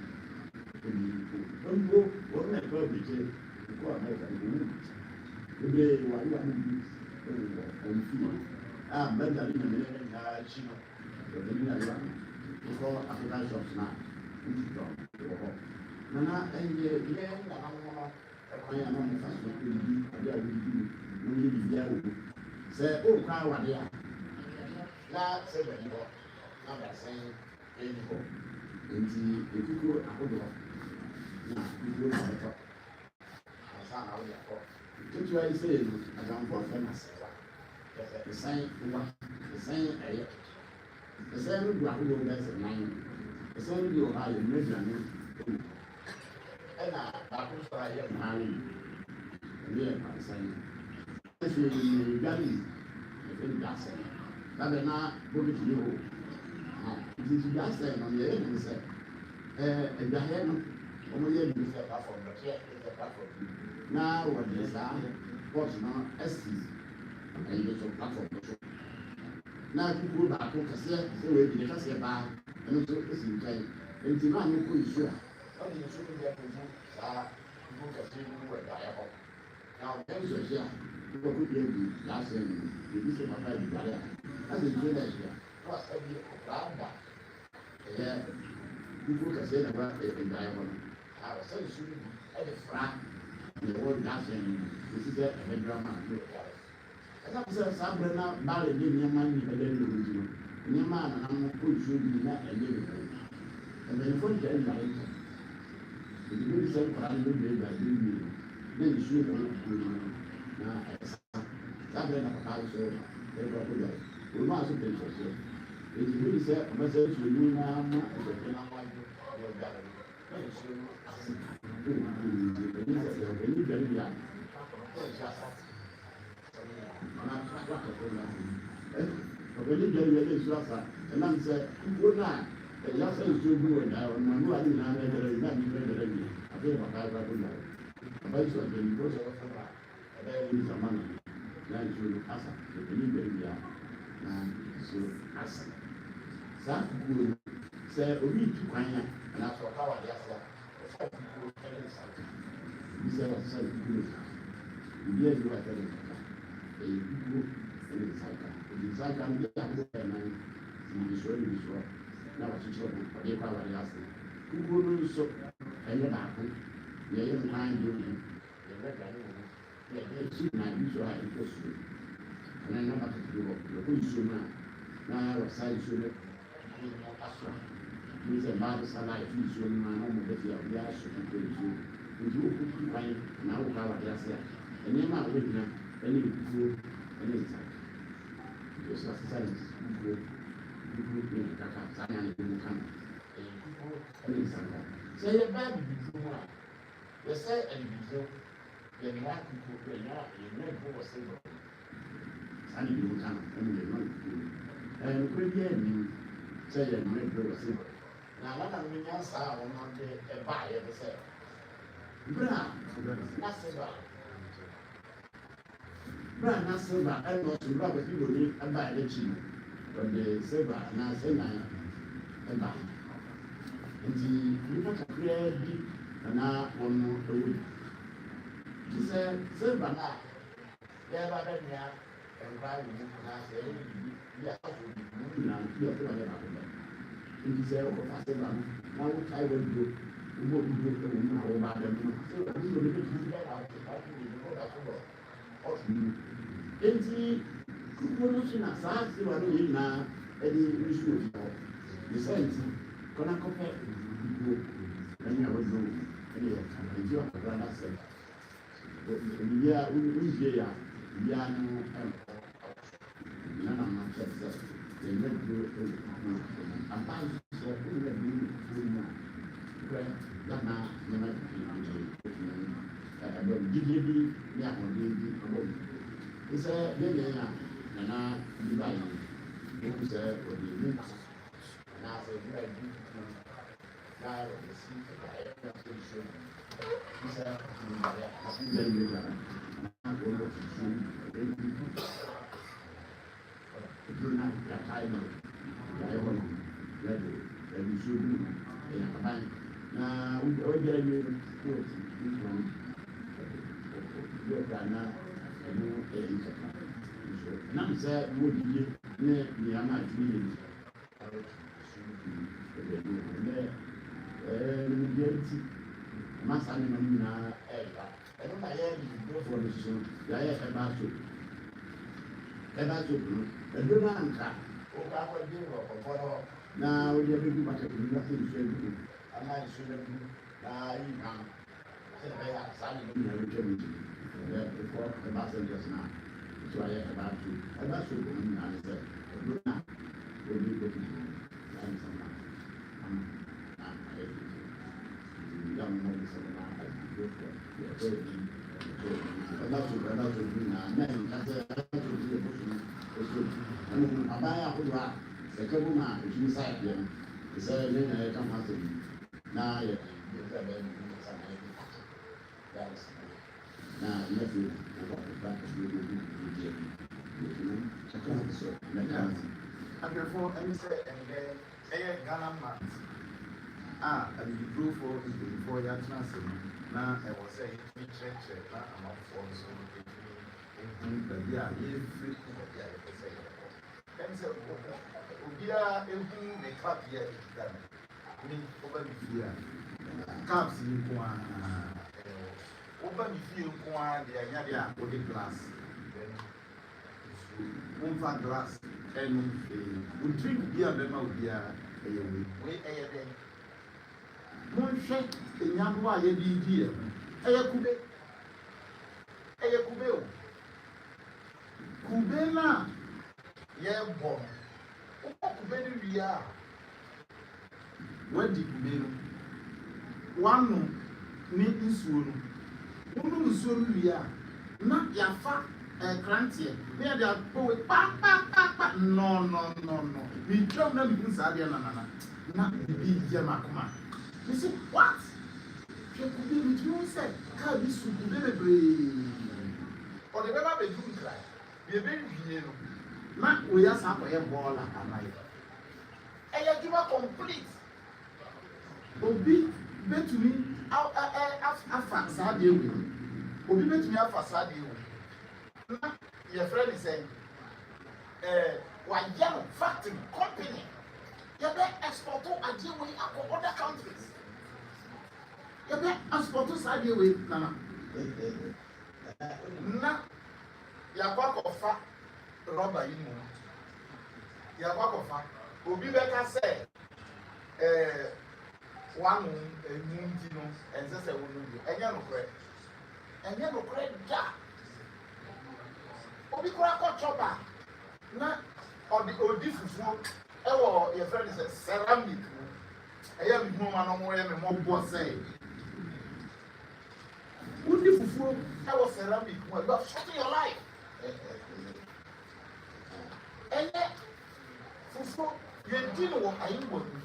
don't go, what my public say, go ahead and do it. Today, why you want to be better in a minute, Chino, the minute before African shops now. Nana, and yeah, I am on the first one. I will be there. Say, oh, car, what they are. Now, say, but you are not saying anymore. And if you go, I will go. Now, you go to the top. I found out your fault. That's why I say, I don't want them. The same, the ɛsɛn ɛyɛ ɛsɛn no do ahodoɔ bɛsɛ 9 ɛsɛn no bi wɔ hɔ a yɛn aduane ɛna baako nso a yɛ mmaa no ɛno yɛ ɛsɛn ɛfiri dware ɛfɛ no dasɛn dabɛ na bokiti yi hɔ nti dasɛn no yɛyɛ ne sɛ adwareɛ no wɔn yɛ ne sɛ platform bɛtɛ ɛsɛ platform na wɔde saa bɔs no ɛsi ɛyɛ so platform so na kukuru baako kɛseɛ sɛ wɔadi ne kɛseɛ baa ɛno nso ɛsi nkyɛn nti maa no kɔ nsuo a ɔde nsuo no yɛ kɔgu saa kukuru kɛseɛ no wɔ ɛdaeɛ hɔ na ɔbɛn nsuo hyɛ a wɔkɔ bi adu laasɛ no ebi sɛ papa bi dware a ɛde nsuo no ahyia na wasa bi ɔbaaba ɛyɛ kukuru kɛseɛ na ɛwɔ ɛdaeɛ hɔ no a wɔsɛ nsuo no bi ɛde fra na ɛwɔ laasɛ no esi sɛ ɛbɛdwira ma no ɛdware ɛna sɛ saa abirɛ na baale de nneɛma nipa dɛ ne wɔn ti no nneɛma a nanam kɔ nsuo bi na ɛnyɛ nipa ɛbɛnfo de ɛdware nkyɛn ebi bi sɛ nkwadaa no bɛ ɛdware bi wie na nsuo no kɔ no na ɛsa saa abirɛ na papa nso ɛdware kɔ dware wɔn mu aso pɛ nhyɛhyɛ ebi bi sɛ ɔbɛsɛ nsuo no na ama nhyɛhyɛ na ama adwo wɔ dware na nsuo no ase ɛbi sɛ ɛni dware bi a ɛhyɛ asa. Ọ̀gbẹ́ni jẹ́ ìwé ilé ìṣúra sa ẹ̀nà ń sẹ́ kúkú náà ẹ̀yà sẹ́ ìṣúra bí wọ́n dáa ọ̀nà àmúlò àti ìlànà ẹ̀dẹ̀rẹ̀ ìlànà ìlú ẹ̀dẹ̀rẹ̀ yìí àbẹ́rẹ́ bàbá ẹ̀dá tó yà ọ̀bá ìṣúra jẹ́ ìbò sọ̀rọ̀ fúnra ẹ̀dá ẹ̀dẹ̀ ìṣàmánà náà ìṣúra àṣà ọ̀gbẹ́ni jẹ́ ìwé náà ìṣúra àṣà. Sáà kúkú sẹ́ orí ìtukọ̀ yẹn ẹ̀nà sọ̀ káwà yà sá ọ̀fọ̀ kúkú ẹ̀dẹ̀ ìṣàkóso ìṣẹ́ ọ̀sẹ̀ kúkú ìdí ẹ̀dẹ̀ wà tẹ̀lé kúkú ɛne nsanka ɛdi nsanka no yɛ ahodoɔ ɛnan nnidisoɔ nnidisoɔ na wɔkyekyerɛ no ɔde kɔ aware ase kukuo no nso ɛyɛ baako yɛyɛ nnan deɛ mu yɛwɛ dwane wɔ mu yɛde akyi na bi so a ɛkɔ suo ɛna na bakatiri hɔ yɛkɔ nsuo no a na wɔsa nsuo no ɛyɛ asoa bi sɛ mmaa de sa na ɛfi nsuo no a na wɔn bɛfi a obi aso kukuo nsuo nti wɔkutu kwan na wɔkɔ aware ase a nneɛma a wɔgyina ɛne kukuo ɛne nsanka yɛsɛ science kukuo ne kaka saa na ne mu ka no ɛyɛ kukuo ɛne nsanka sɛ yɛba Abibiduro mu a yɛsɛ Abibiduro yɛnua kukuo yɛnua kukuo wɔ sɛ bɔ saa ne mu ka no ɛne yɛnua kukuo nokora bi anim sɛ yɛnua kukuo wɔ sɛ bɔ na alana no nya saa a wɔn de ɛbaa yɛ de sɛ berɛ a na sɛ bɔ bra na silver ɛna ɔso bra bɛfi lori ɛba ɛlɛkyi no ɔde silver na sɛnya ɛba nti nipa kakra bi na wɔn ɛwɔ ti sɛ silver na yɛba bɛnua ɛba wɔ mu na sɛ ɛyɛ bibi bi a ɔfɔ bi mu na bi ɔfɔ bɛ baako bɛ nti sɛ ɔkɔfa silver no na wɔta ɛwɔ duro wɔbɔ duro ɛwɔ mu na wɔba abɛ mu silver bi lori bɛ tu bi ɛna ɔtɔ ɔtɔ bi mu ɔda so lɔ ɔtɔ mu. Enti kukuo no so na saa silver no yɛ nyinaa ɛde nsuo fi hɔ ne sɛ nti kɔna kɔpɛ kukuo ɛne a wɔduro ɛne yɛ nti ɔkɔkora no asɛ biribiaa wonwie yɛ a biribiaa no ɛnkɔ na nama kyɛ sɛ yɛnyɛ duro ɛwɔ kukuo aba nso sɛ wonyɛ duro wɔ kukuo mu a korɛ dana nneɛma pii ɛbɛ gyidie bi ne ahoɔden bi ɛbɔ mu sɛ yɛnyɛ a nana bi ba yi wɔn sɛ wɔde mu na sɛ bi ba yi na wɔde si ɛyɛ na so nsuo mu sɛ ɔyɛ afi bɛ yi yɛ na wɔn wɔ fufuo ɛyɛ bi ɛduro na yɛakae no yɛayɛ hɔ no yɛde ɛde nsuo bi mu ɛyɛ aban na wɔde awie no wɔte nsuo no yɛkura na ɛno ɛyɛ nkɛkɛ nam sɛ wɔdie ne nneɛma a tumi yɛ nimdeɛ nti masa ne no nyinaa ɛɛba ɛno na yɛ Abibidurofoɔ no so yɛayɛ ɛba soap no ɛdo no anka wokɔ akɔgye wɔ kɔkɔ no na wode abɛgu bakɛto no sɛ nsuo agu ama nsuo no agu na yi nam sɛ ɛbɛyɛ a saa ne no nyinaa bɛtwa mu gyim ɛkɔ ɛba sɛ nkyɛs no a so ayɛ ɛba soap no nyinaa ne sɛ Abibiduro ɛne sɛ ɛyɛ Ghana mat Abibiduro for mpanyinfoɔ yɛatena ase no na ɛwɔ sɛ yɛtumi kyerɛkyerɛ na amanfoɔ nso yɛtumi ehu baabi a yɛfiri baabi a yɛpɛ sɛ yɛkɔ ɛne sɛ obiara ehu ne cap yɛ ekita no ne ɔba mi fie a caps yi nko ara ɔba mi fie nko ara deɛ anya deɛ a ɔde glass womfa glass ɛnum drink bi a bɛma obiara ɛyɛ wei ɛyɛ dɛn monhwɛ enyabo a yɛde di yɛ ɛyɛ kube o kube na yɛbɔ no wokɔ kube no wie a wadi kube no wano ne nsuo no wonom nsuo no wie a na yɛafa kranteɛ na yɛde akɔwe pa no metwam na mehu saa deɛ nanana na bibi yɛ makoma me say what hwɛ kube metumi wo sɛ kaa bi so kube bebree ɔde bɛba bɛdu nkra yɛbɛwie no na woyɛ saa akɔyɛ bɔɔla amayɛ ɛyɛ adwuma complete obi bɛtumi afa saa deɛ wei obi bɛtumi afa saa deɛ wei na yɛfrɛ ne sɛ wayɛ no factory company yɛbɛ export adeɛ wei akɔ other countries yɛbɛ export saa adeɛ wei nana na yɛakɔ akɔfa rɔba yi mu yɛakɔ akɔfa obi bɛka sɛ wano emu nti no ɛnsɛ sɛ wɔn no bi ɛnyɛ nokorɛ da obi kora kɔ chɔba na ɔdi fufuo ɛwɔ yɛfrɛ ne sɛ ceramic mu ɛyɛ mi hu ma no mo yɛ mi mo bɔ sɛ wodi fufuo ɛwɔ ceramic mu you are shorting your life ɛyɛ fufuo yɛdi no wɔ ayimbo mu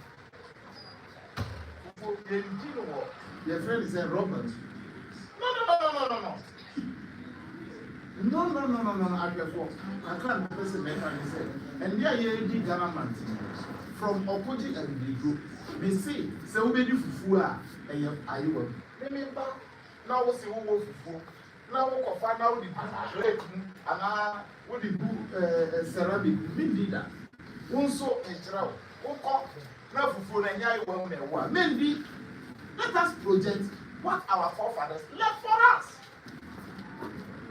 fufuo yɛdi no wɔ yɛfrɛ ne sɛ Robert no adwɛfoɔ kakra na pɛ sɛ mɛka ne sɛ ɛnde a yɛredi Ghana man from Opoji Abibiduro me say sɛ wobɛdi fufuo a ɛyɛ ayewa me ba na wo se wo fufuo na wo kɔfa na wo di plate mu anaa wo di bu ceramic bi di da wo nso nkyerɛ wo kɔ na fufuo na nya ayewa mu na ɛwɔ a mendi let us project what our forefathers left for us.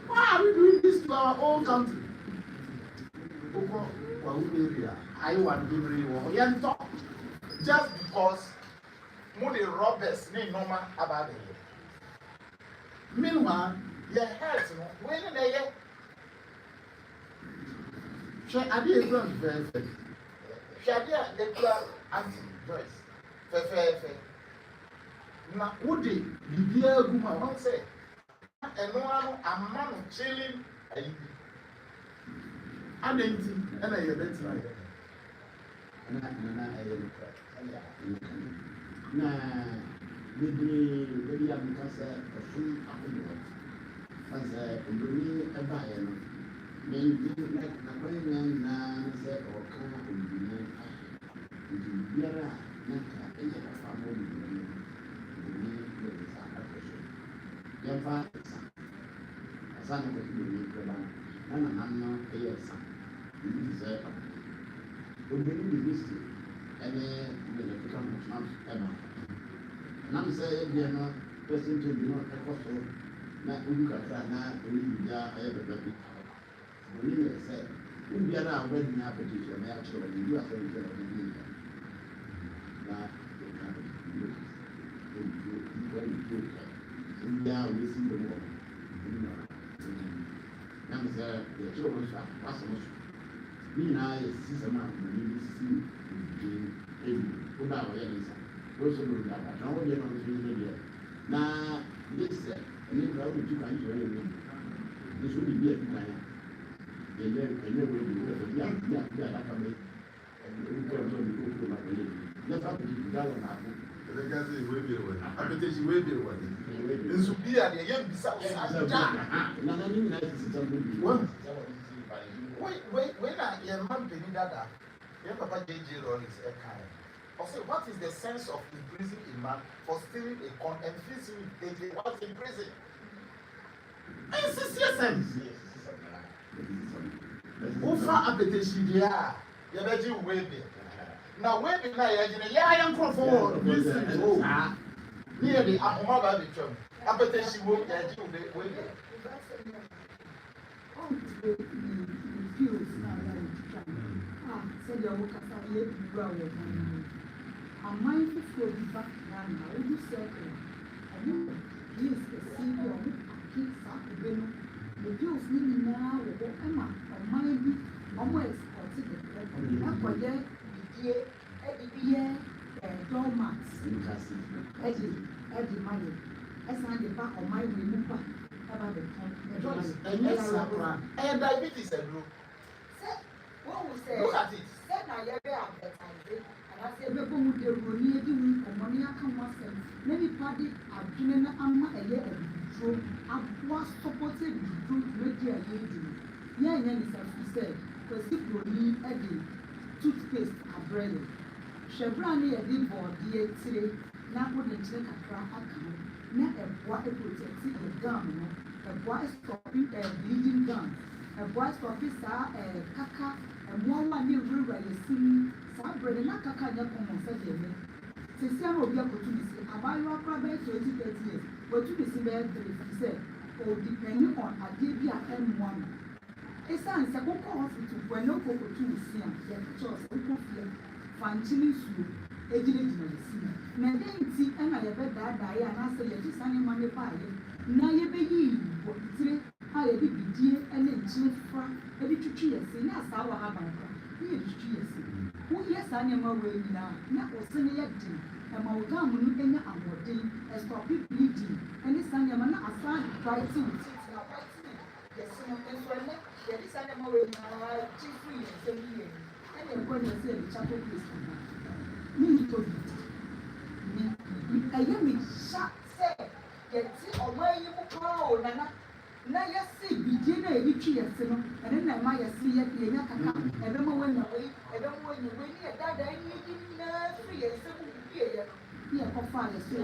Why are we doing this to our own country? Just because money robbers need normal about it. Meanwhile, your health, when they get she idea is very fair. She idea declare anti-choice. Fair. Now, would they be a good man? Say. Ɛno ano ama no chilling ayi adenti ɛna yɛ bɛtena yɛ na ɛyɛ na bebree abika sɛ ɛfun ahodoɔ asɛ ndoni ɛbaeɛ no mɛnti nakɔyɛ nyinaa sɛ ɔka ondini nti biara na ka ɛyɛ afa ma ondini yɛ nsa akɔ so yɛmfa sa na wɔde ne kɔla na no ɛyɛ sa ebi sɛ obìnrin bi bisti ɛne ne keka mɔtɔn ɛma nam sɛ ebi no pɛsɛn tó bi no ɛkɔ so na obi kakra na oyi bia ɛyɛ bɛbɛ bi oni yɛ sɛ obiara a wɔde ne apɛtɛ so ɛmɛ akyerɛ wɔn ebi asɛ ebi sɛ ɔde ne yɛ na ɛka no obiara obi si bɛ mu wɔ nam sɛ yɛkyerɛ wɔn so a wasɛm so Me and I see some man who see who now is those who do that. Now, you're not really now, this and then how would you find your enemy? This would be a plan. And then will be yeah, and we can do my way. Let's have to do that on our book. The guys will be away. I bet she will be away. This will be at the young beside when I am man Benidada, your Papa J.J. Ron is a kind. Also, what is the sense of imprisoning a man for stealing a con and facing with AJ whilst in prison? It's a sense. Over application, yeah, you're ready to wait there. Now, wait a minute, yeah, I am for listen. Oh, nearly, I'm about the term. Application will get you wait there. Said your work as a lady, well, a mindful back down, I will say, and you, yes, the senior keeps up the bill. The girls need now, Emma, or mind almost considered that for their year, doormats, Eddie money, as I get back on my remover about the time, and diabetes and blue. Look at it. Said I ever advertising, and I said, Bebo would the Ronia do money I come once and many party are doing a year and true. I was supported to make your lady. Yeah, and as we said, because if you need Eddie, toothpaste are bread. Chevrani a deep board, dear today, now put the check a crack account, not a boy protecting a gun, a boy stopping a bleeding gun, a boy stopping a caca. And one new river is seen, some bread and a caca, and said, Cecilia will be able to see about your private 20 years, but to be seen there, he said, or depending on a DBA M1. A son, a book hospital, where no cocoa to see, yet chose a coffee, fanchilling soup, a didn't see. Now, then, see, and I have bet that I answer your son money by it. Now, you be what today. I did be dear and then chief from a bit of cheers, and that's how I have here is cheers. Who yes, I am away now, not was sending yet, and my gum in the amorting, as for people bleeding, and this animal are found fighting. Yes, and so I let this animal away now, chief free and 7 years, and then when I say the chapel place. Me to me, I am in shock, say, get or where you go, Nana. Now, you see, begin a retreat, and then I might see it in a caca, and then when away, and then when you win it, that I need free and 7 years. Here, for fire, say,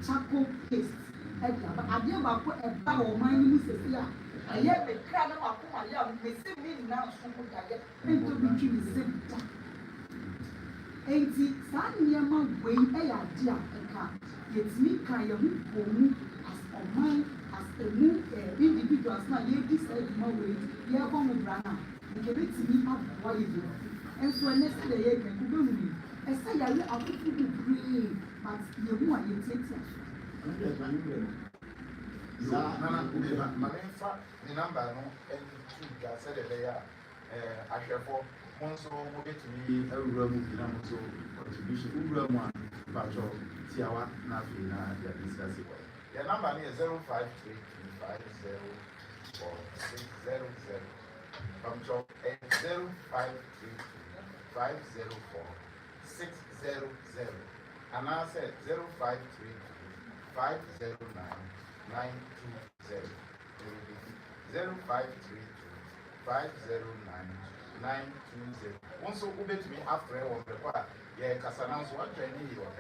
charcoal paste. But I never put a bow of my Mrs. Here. I have a crowd of my young, they say me now, so good I get into between the same time. Ain't it, San Yama way, a idea, and car. It's me kind of who as on mine. As a new individual, as my lady said, my way, you are going to run out. You can let me up what you do. And so, next day, you can go with me. I say, I will have to breathe, but you want you take it. Malenfa, the number no, and two, I said, they are I shall for one so will get to me a room, so contribution, one, but your Tiawa, nothing, they are discussing. The number is 0533504600. From Chop 0533504600. And I said 0533509920. 0533509920. Also, who bet me after I was required. Yeah, Casanans, what training you are.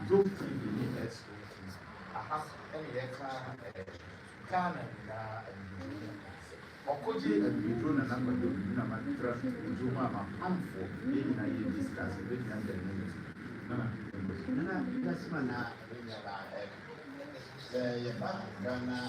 Don't think you need that school fees. I have any extra Ghana and Okoji and we drawn a number of Namatra, Zuma, harmful, being I discuss it with the That's mana Ghana,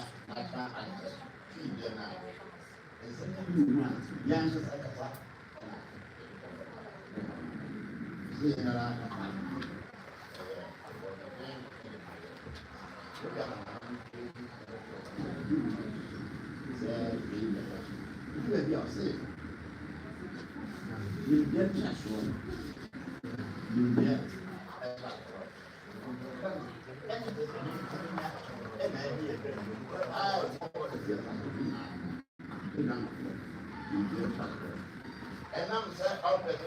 You will be upset. You get just one. You get. And I'm saying, I'll bet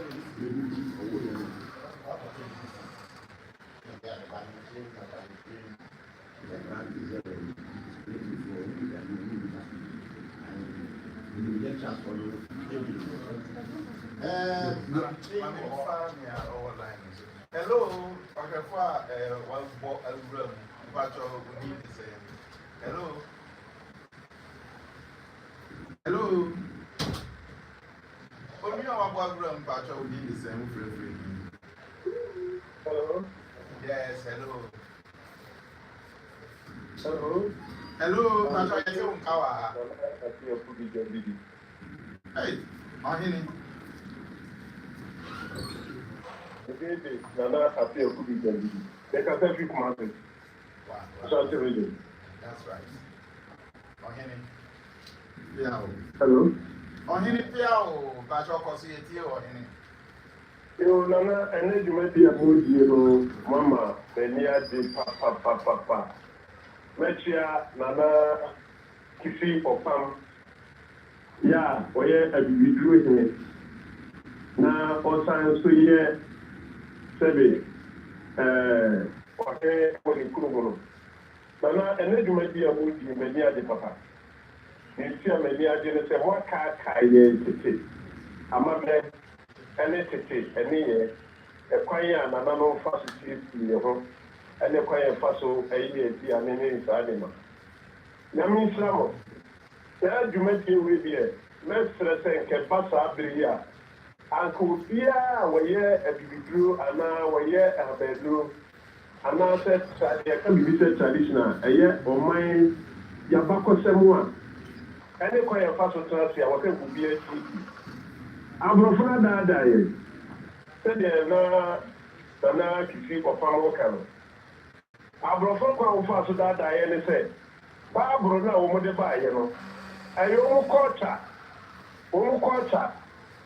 hello, okay, one more room, but we need to say hello. Hello. Only our room, but we need the same free. Hello. Yes, hello. Hello. Hello, Pastor, I don't cover. Hey, Mahini. Nana happy a good day. They can tell you come out. That's right. Mahini. Yeah. Hello. Mahini Piao, Pastor Cossie or any. You Nana, and you might be a good hero, Mama, Benia de Papa. Mechia, Nana, Kifi or Pam. Yeah, or yeah, Abibiduro in it. Now, all science to hear. Sebe, okay, for the Kurugono. Nana, and then you might be a good media de papa. You see a media de what car titi. A mother, and titi, and near a choir, and another facility in your home, and a choir faso, a year, and any anima. Yamin Slamo, there you might be with you. Let's say, Kebasa Bria. Uncle Bia, where ye Abibiduro, and where ye Abibiduro, and now said, I can be said traditional, a year or mine, Yabako Semua. Any choir faso trust, I will be a treaty. Obofour Dada, said the Nana Kifi or Pamokano. Obofour faso Dada, and said, Barbara, now, what they buy, you know. I own culture.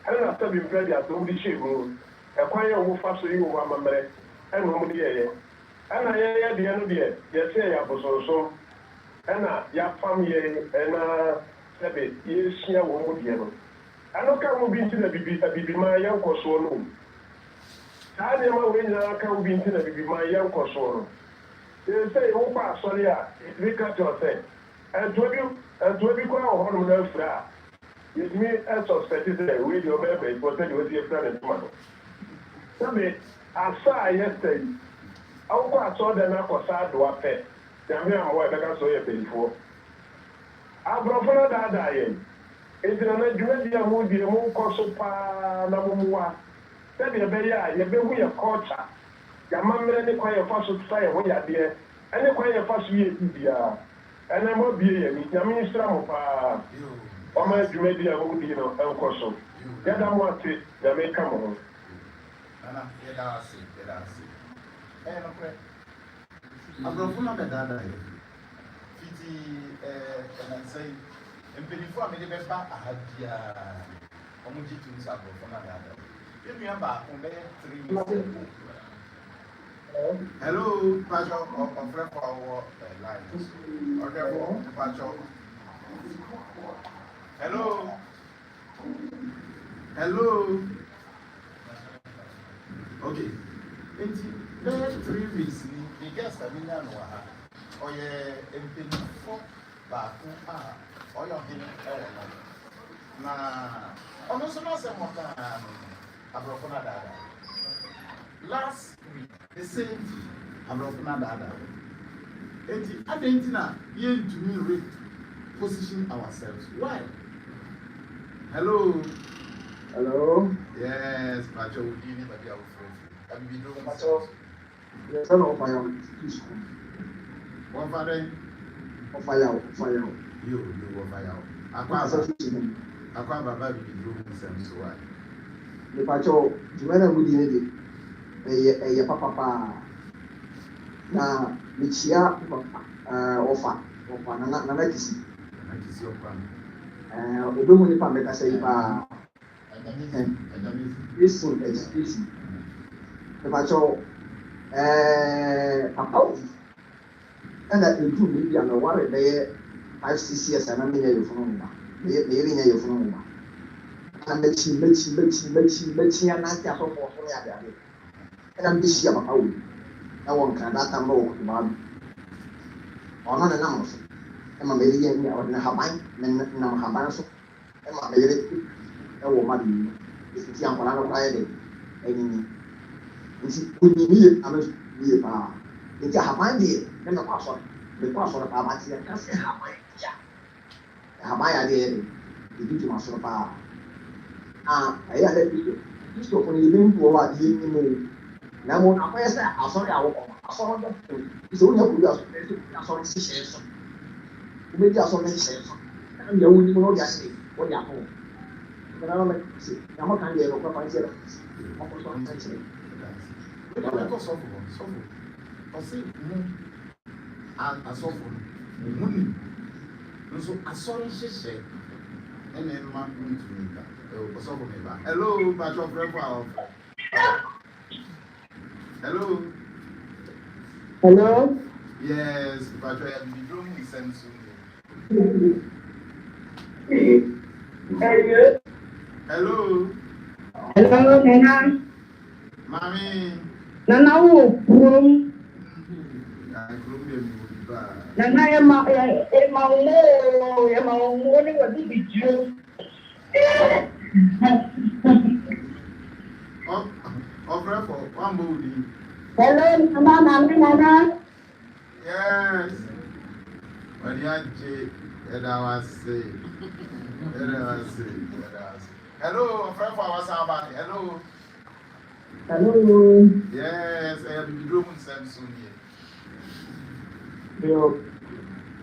And after being ready at the shape room, a choir who fast you one memory, and home dear. And I hear the end of the year, yes, I was also. And ya family and Sabbath, yes, here won't be able. I don't come be into the baby, my young Cosono. I never win, I can't be into the baby, my young Cosono. They say, oh, sorry, it's we cut your thing. And to be quite on the floor. It means as suspected that with your baby, it was your friend and mother. Sabbath, I saw yesterday. I saw the Nakosad to a pet. The American boy that I saw you before. Obofour Dada, it's an Adjudia movie, a more Cosopa Namua. That you be a culture. Your mamma and the choir fast fire when you're there, and the choir fast year, and I'm not being a minister of my Jumedia movie, El Coso. Get them what it, they may come on. Obofour Dada, Fiti, and say, and before I made the best back, I had the Omuji to Obofour Dada. Give me a back on there 3 minutes. Hello, Pastor of friend for our lines. Okay, Pastor. Hello. Hello. Okay. There 3 weeks, the guest I mean, or ye for back or your now, almost not some of Obofour Dada. Last week, the same Obofour Dada. I didn't know to me position ourselves. Why? Hello. Hello. Yes, Pacho, we need to be our friend. Abibiduro, Pacho. Yes, hello, fire. One father. Fire. You fire. Aqua Baba Abibiduro, Nsem, so why? The Pacho, Jumena would need a papa. Now, Michia offer, Nanakisi. Your plan. Obehu nipa meka sɛ yipa listen education mepakyɛw papa wo ɛna edu mi bi a na ware bɛyɛ 5-6 years a na menya yɛfunu mu ba meyɛ nya yɛfunu mu ba na mɛkyi anante asɔfo so ne adeade ɛna mbɛhyia papa wo na wɔn nka data mbɛ wɔ kutuba bi ɔno ne nam so ɛma mɛyɛ yɛ nya ɔde ne haban nam haban so ɛma mɛyɛ ɛwɔ ma bi mu esi ankɔla no koraa yɛ de ɛnyinyi nti onyinyi yɛ ame yie paa nti haban deɛ ne mɛkɔ asɔre paa ba te yɛ ka sɛ haban bia haban yɛ adeɛ yɛ de ebi gyina asɔre paa ɛyɛ adɛ kristo fo no yɛ bɛntu wɔ hɔ a deɛ nim o na mo akɔyɛ sɛ asɔre a wɔkɔ asɔre dɛ sɛ wonya kuru asɔre hyehyɛ so wobɛdi asɔre hyehyɛ so ɛna deɛ wonim no wode ahyɛ wode ato ɛna no mɛsɛ nyama kan deɛ no kɔfa nkyɛ no ɔkɔ sɔre nkyɛkyerɛ ɛkɔ sɔfo ɔse mu asɔfo no mu nim nso asɔre hyehyɛ ɛna ɛma ntumi nka ɔsɔfo ne ba hello patro frɛfo a hello yes patro ya Abibiduro mu Nsem so hello nana mami nana wo kurom kurom de mu ba nana ema wo ni wadi Abibiduro frɛfo wambo udi hello nana yes wani aje edawase hello frɛfo awasa abati hello yes Abibiduro mu Nsem so nie yo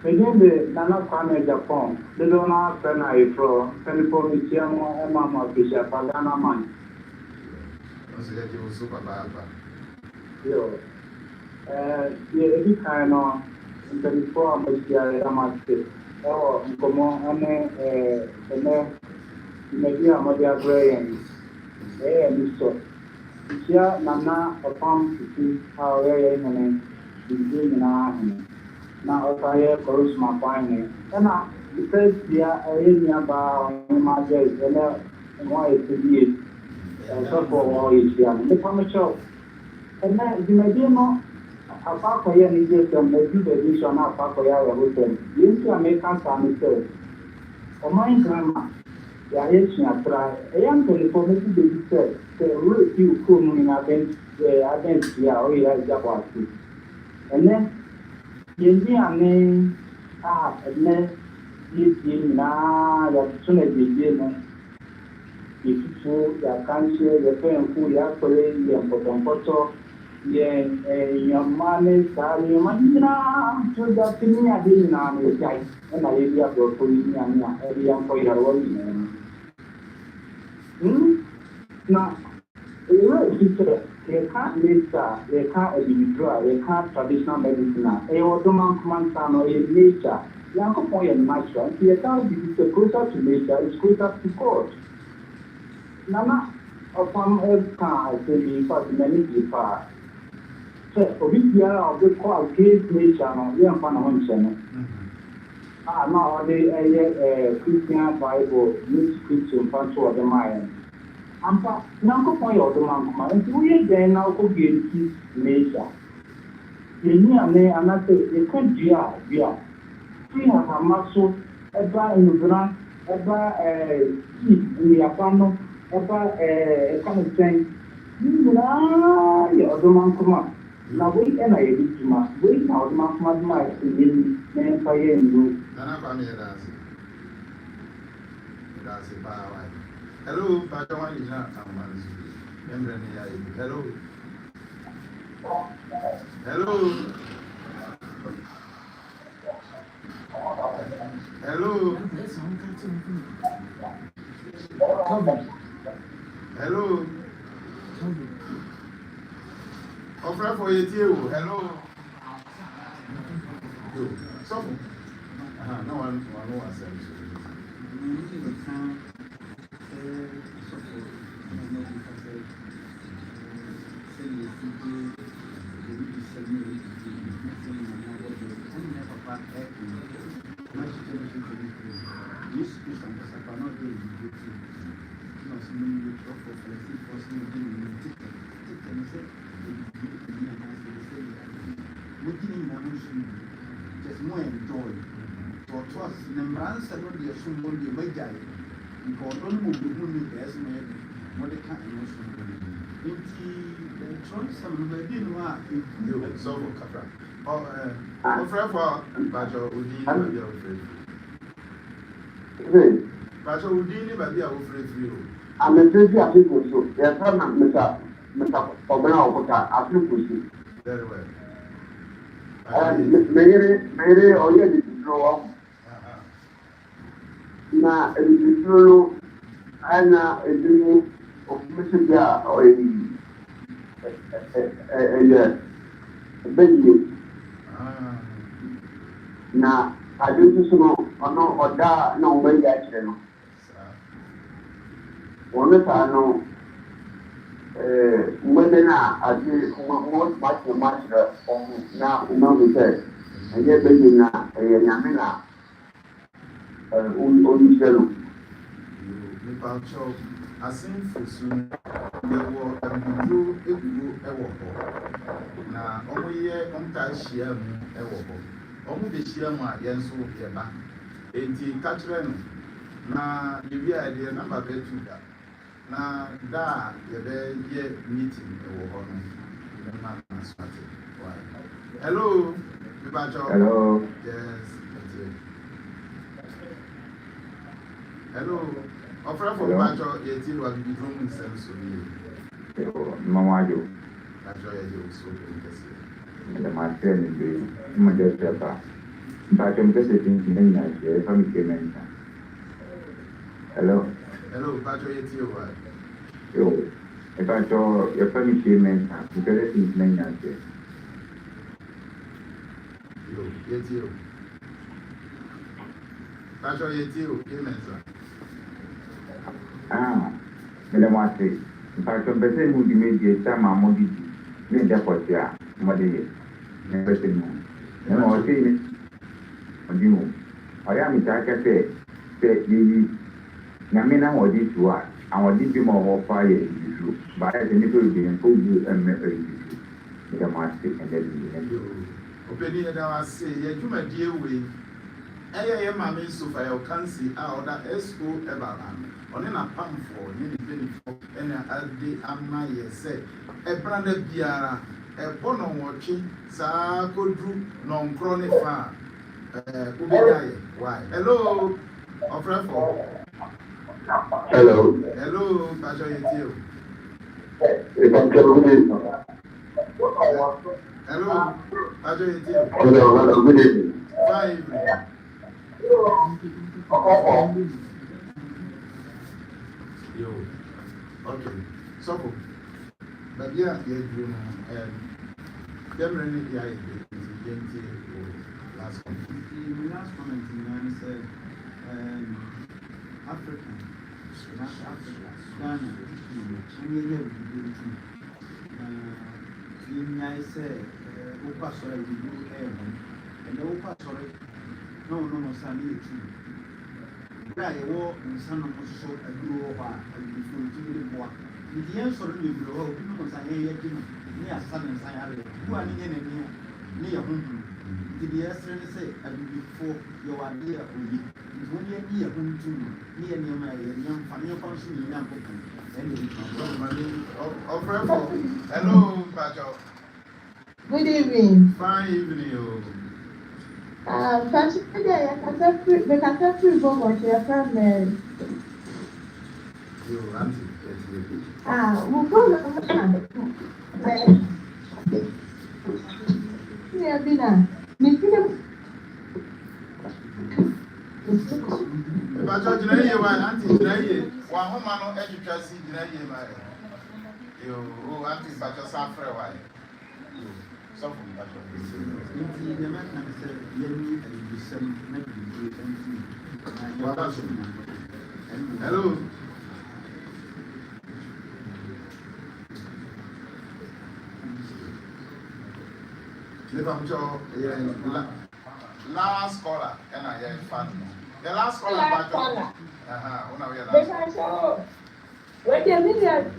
Begin Nana Kwame Japan, the donor Pena Afro, Penipon Chiamo, Emma Bishop, Pagana Man. Super Baba. Yo, the kind of 24 Amateur, or Como, maybe a Madia Graham, Mr. Chia Nana, a farm to see how very many is doing in our hand. Na ọkàyẹ kọrọsùmá fáìní ẹnna ìfẹ́ bíà ẹyẹ níyàbá ọ̀nìmá jẹ́ ìfẹ́lẹ́ wọn ètò bíi ẹ̀sọ́fọ̀ wọn ètò àná nípa mẹ́tọ́ ẹ̀nà ìdìmẹ̀dìẹ náà àpapọ̀yẹ ní jẹ́ sẹ́m ẹ̀dí bẹ̀bí sọ náà àpapọ̀yẹ àwẹ̀wò sẹ́m yẹn tí àmì káńtà ní sẹ́m ọmọ ìgbàmà yàrá sùn àtúrà ẹ̀yà mpẹ̀lẹ̀fọ́ mẹ́tí bẹ̀bí sẹ́m sẹ́ wúlò tí òkú omi ní abẹ́ntì à ó yẹ ìjábọ̀ àti ẹ̀nẹ́ yɛnni ane a ɛnɛ yɛdie nyinaa yɛatoto no abiebie no yɛtutuo yɛakanhyɛ yɛfɛ nko yɛakɔyɛ yɛ mpɔtɔmpɔtɔ yɛ nyama ne saa nneɛma nyinaa to yɛate ne ade nyinaa no yɛgyae ɛna yɛdi aborɔfo yi nyame a ɛde yɛnkɔ yarewa nyinaa na ɛwura ɛfi sɛ yɛka nature yɛka Abibiduro a yɛka traditional medicine a ɛyɛ ɔdɔm ankoma nsa no ɛyɛ nature yankopɔn yɛ natural nti yɛka bibi sɛ closer to nature is closer to God nana ɔfam ɛka asɛbi fact n'ani gye paa sɛ obi biara a ɔbɛkɔ against nature no yɛmfa ne ho nkyɛ no a na ɔde ɛyɛ Christian Bible ne scripture mfa nso ɔde maayɛ no ampa nyankopɔn yɛ ɔdɔm ankoma nti woyɛ dɛn na wokɔ bianti nature yɛni ane anasɛ yɛka dua firi ahama so ɛba nhubra ɛba nnuaba no ɛba ɛka no sɛn ne nyinaa yɛ ɔdɔm ankoma na wei ɛna yɛde dwuma wei na ɔdɔm ankoma de ma yɛni na yɛmfa yɛ nduro hello, Pastor One is not hello. Hello. Hello. Hello. Offer for you, hello. So, no one says. just more enjoy. For trust, Nembran said, "What you assume will be made by important move the moon as made what they can't emotion." The trust some of the dinner you so Capra. Oh, forever, Bajo Udini, my dear. Bajo Udini, my dear, I'm a baby, I think so. Yes, I'm not Mr. Obana, I think we see. Very well. Mere oye Abibiduro na Abibiduro ana edini ofumisiga oye beji na aduntu suno ono oda na obeya kire no ono ta no mwede na adi mo match na umamute eye beji na nyame na onishelo ni pacho asinfo su yewo Abibiduro eguru ewo ho na omoye onta hia mu ewo ho omo de hia mu a yenso yeba enti kachire no na yewi a de na ba betu da na da yebe ye meeting ewo ho no na na swati hello Bibacho. Hello. Yes, that's it. Hello. Offer for Bibacho, yeti wa Abibiduro Nsem so ni. Mama jo. Bibacho yeti o so ni kesi. The master ni be mo je sepa. Bibacho mkese tinki na je family payment. Hello. Hello, Bibacho yeti o wa. Yo. Bibacho your family payment mkese tinki na je. Yeti o. Bibacho yeti o payment. Mele mwase. Bibacho mkese mu di meje sama mo di ni deposit ya mo di mkese mu. Na mo se ni odi mu. Aya mi ta ka se yi na me na mo di tuwa. Awon di bi mo ho fa ye isu. Ba ya ni ko di en ko bu emme isu. Mele mwase ende di. Openi da wa se ye dwuma die we ye mame sofa ya kansi a oda esco ebaran oni na pamfo ni ni benefo ena ade ama ye se ebranda biara ebono wotwe saa kodru no nkro ne fa ubidaye why hello ofrefo hello pastor yetio hello pastor yetio hello good evening fine yo okay so but yeah you know them really yeah last comment in said Africa Ghana and I say Opa sorry we do and Opa sorry no Sani I war in some of so a grow over and before to the war. The answer you grow, no I near Sun and Sayari, who are near home. The answer say, I will before you are near only. When you are near home to near my young family function in young people. Hello, Pacho. Good evening. Fine evening. First, the cathedral book was your friend Mary. You auntie. We'll go to yeah, Bina. But you auntie, one woman on education, you auntie, but your suffering. Something that hello. Last caller, and I hear fun. The last caller. Last caller. Because when the media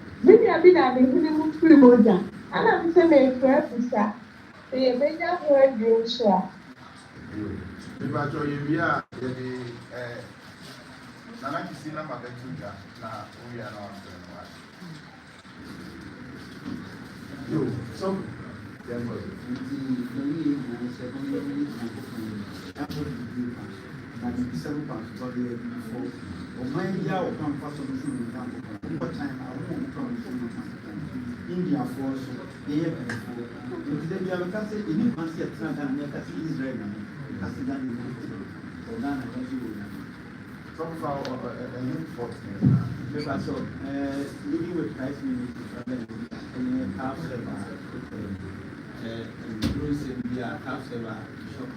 been at the minimum free moja, and I'm saying a prayer to say, the major word you share. because we are the Nana Kisina Mabetuga, now we are not doing so. India for so they have they have a country in India and Israel because that is so Ghana Some of our because of living with Christ ministry and half server and Bruce India half server shop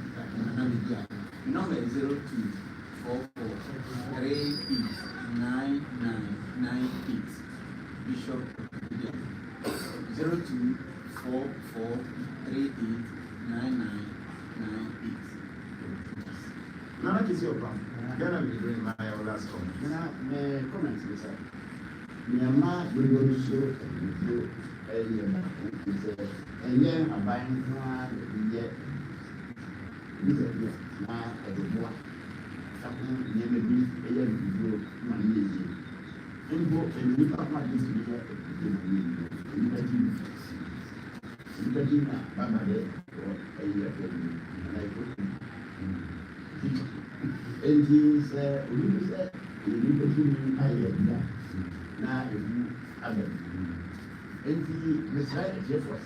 Namibia number 0244389998 Bishop 0244389998. Nana Kisi Opa, Ghana will bring my last comment. Comments, sir. Myanmar will go to show a year of buying one yet. Now, as a boy, something never be a year to go money. In book and we talk about this year, Medina, Bangladesh, or a year, and I put and he said, we said, we need to I now if you have them. And he decided to for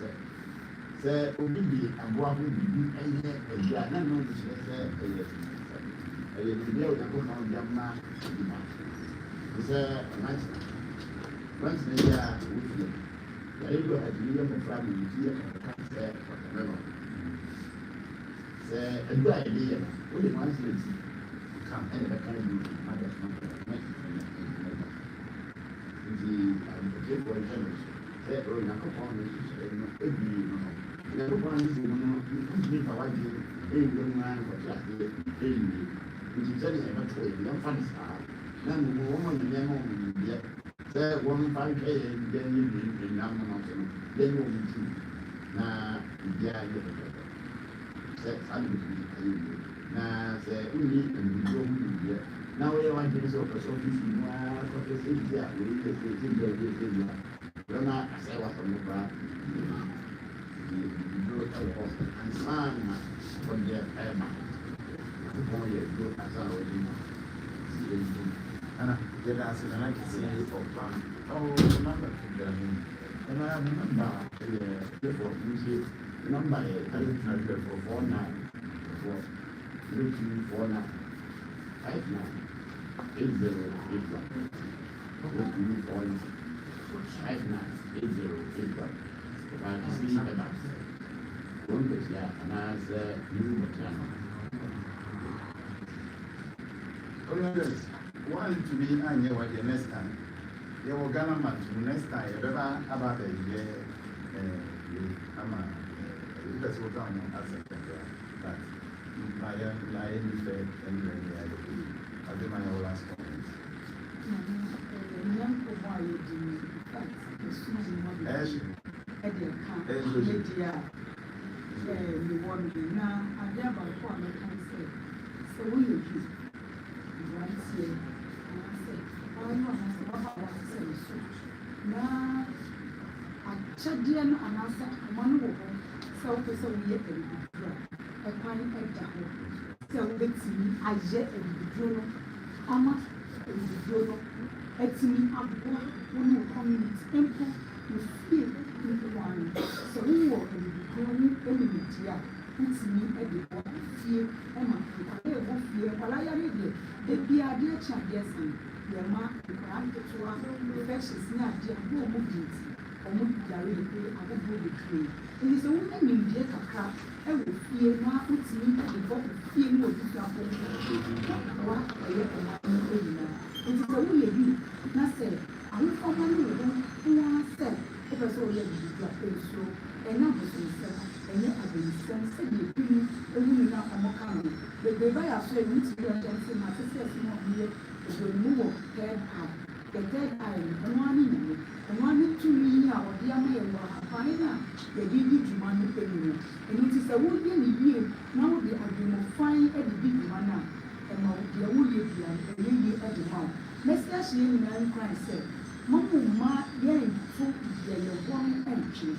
say, only be a boy who be a year, and you are not known to say a year. A year to be able to go on the man. He said, once they are with you, the able has been your family here, say, a good idea, only once they come and the kind of mother's now we want to do so want to be on your way next time. You will Ghana man to next time. You better about a year. That's what I'm asking. That I am lying fed and I do my last comment. Chadian and answer one woman, so we yet a quite a double. So it's me, I yet a Abibiduro, Ama, Abibiduro, it's me, Abibiduro, community, simple, you feel one. So we walk and be growing here. It's me, everyone, fear, Emma, fear, but I am here. They be a dear child, yes, and your mark, the grand to our infections, not dear, no movements. ɔmo yare de pe abobo bebree nti sɛ wɔn nyɛ nimdeɛ kakra ɛwɔ fie na wotumi de bɔ fie mu wɔ fifia bɔ wa ɛyɛ ɔmo no nyinaa nti sɛ woyɛ bi na sɛ ahofama no wɔ hɔ nwa sɛ wopɛ sɛ wɔyɛ biribi a ɛnsuo ɛnyɛ abosonsɛm ɛnyɛ abɛnsɛm sɛdeɛ ebi ewu ne na ɔmo ka no bebree bɛyɛ aso ewu ti bi ɛkyɛn sɛ ma sɛ ɛsi na ɔmo yɛ ebuonu wɔ third eye the third eye no ɛno ani nyame ɛno ani tumi yi a ɔde ama yɛ wɔ afane na yɛde di dwuma no ɛmu no ɛno ti sɛ wɔyɛ ne yie na wɔde adwumɔfan ɛde di dwuma no a ɛma deɛ wɔyɛ bia ɛyɛ yie ɛde ma wo mɛsi ahyɛ yɛn nyinaa nkran sɛ mɔmu mma yɛnto deɛ yɛwɔ no ɛntwe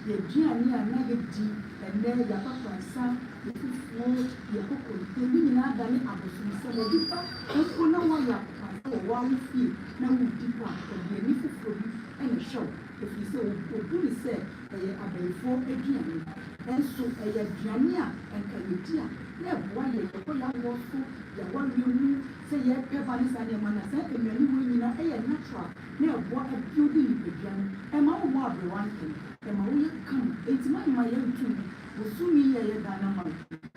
yɛduane a na yɛdi ɛnɛ yɛapapransa yɛfufuo yɛkokonte ne nyinaa da ne abosomsɛm ɔdi pa nso na wɔyɛ apapransa wɔ wɔawo fie na wodi pa aduane foforɔ bi ɛna hwɛ wo ɛfiri sɛ ɔbu ne sɛ ɛyɛ abayifoɔ aduane ɛnso ɛyɛ aduane a ɛnka yɛdi a na ɛboa yɛ yɛkɔ yɛawoɔ so yɛawareɛ mu sɛ yɛpɛ ba ne saa nneɛma na sɛ nnuane wɔ nyinaa ɛyɛ natural na ɛboa abio de nipadua no ɛma wo mɔ aberɛwa ntɛm ɛma woyɛ kam enti ma yɛntum bosumi yɛyɛ Ghana ma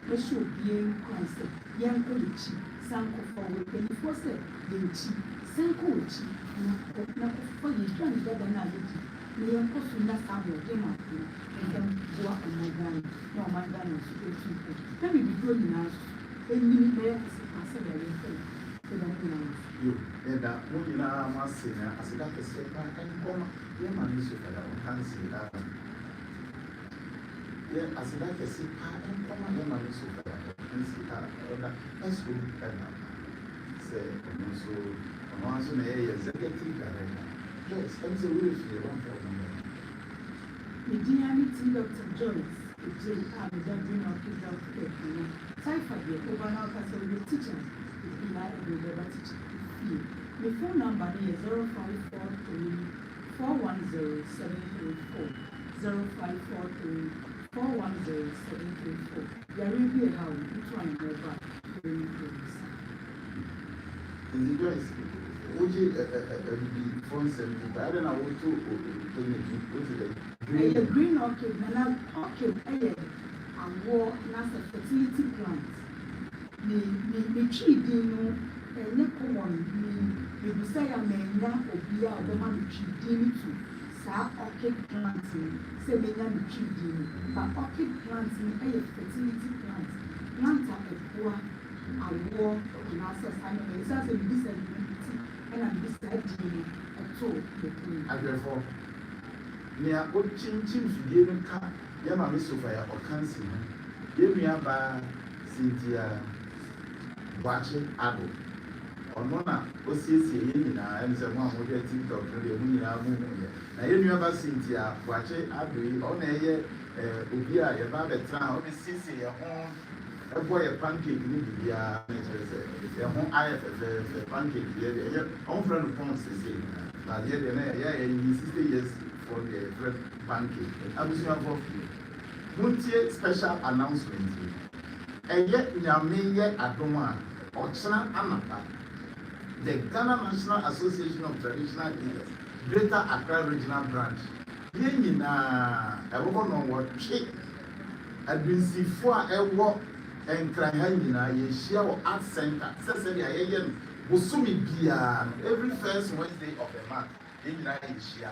ɛhyɛ obiara nkwan sɛ yɛnkɔ yɛkyi sankɔfa wɔ mpanimfoɔ sɛ yɛnkyi sankɔ wɔkyi na kɔfa yɛdwane dada no a yɛdi na yɛnkɔ so nna saa bɔɔde ma no ɛnkɛm boa ɔman Ghana na ɔman Ghana nso ɛtu mpo na Abibiduro nyinaa so ɛnyini na yɛkɔsepa sɛ yɛyɛmfɛ ɛda mo nyinaa yo ɛda mo nyinaa mo ase na aseda kɛseɛ pa ɛnkɔma yɛma ne so kada ɔkanse yɛ aseda kɛseɛ pa ɛnkɔma yɛma ne so kada ɔkanse ɛda ɛso ɛna sɛ ɔno nso na ɛyɛ executive director yes ɛm sɛ wɔyɛ fie wɔmfɛ ɔno Medina meeting Dr. Joyce, the J. Abibiduro healthcare clinic. Typha the overall castle with teachers, the Pila and the Weber teacher. The phone number is 0543 410 734 0543 410 734. Yarabia how you try and never very close. And the Joyce, would you be phone 70? I don't know what to A green orchid, and orchid, a war, that's a fertility plant. The tree, you know, and the common, the say a man, or be out the man tree, to sa orchid planting, say, the tree, but orchid planting, a fertility plant, plant a poor, a war, and access, I know, it's as a disability, and I'm beside you, a tool, the queen. And therefore, nea ɔkyinkyim fidie no ka yɛma me sofa yɛ ɔkansi ho yɛnua baa Cynthia Boakye Ado ɔno na ɔsiesie yɛn nyinaa ɛne sɛ mo a mohwɛ TikTok no deɛ mo nyinaa mo hu yɛ na yɛnua ba Cynthia Boakye Ado yi ɔna ɛyɛ obi a yɛba abɛtena a ɔne siesie yɛ ho ɛbɔ yɛ pancake ne biribiara ne kyerɛ sɛ yɛ ho ayɛ fɛfɛɛfɛ pancake deɛ ɛyɛ ɔmfrɛ no pɔn siesie na adeɛ deɛ na yɛyɛ 60 years for the bread pancake. Abusua Muntie special announcement. Ɛyɛ nyame yɛ adom a ɔkyena anapa. The Ghana National Association of Traditional Healers, Greater Accra Regional Branch. Yɛn nyinaa ɛwɔ no wɔtwe adunsifo a ɛwɔ nkranha nyinaa yɛhyia wɔ art center. Sɛsɛdeɛ yɛyɛ no bosomi biara every first Wednesday of the month. Yɛn nyinaa yɛhyia.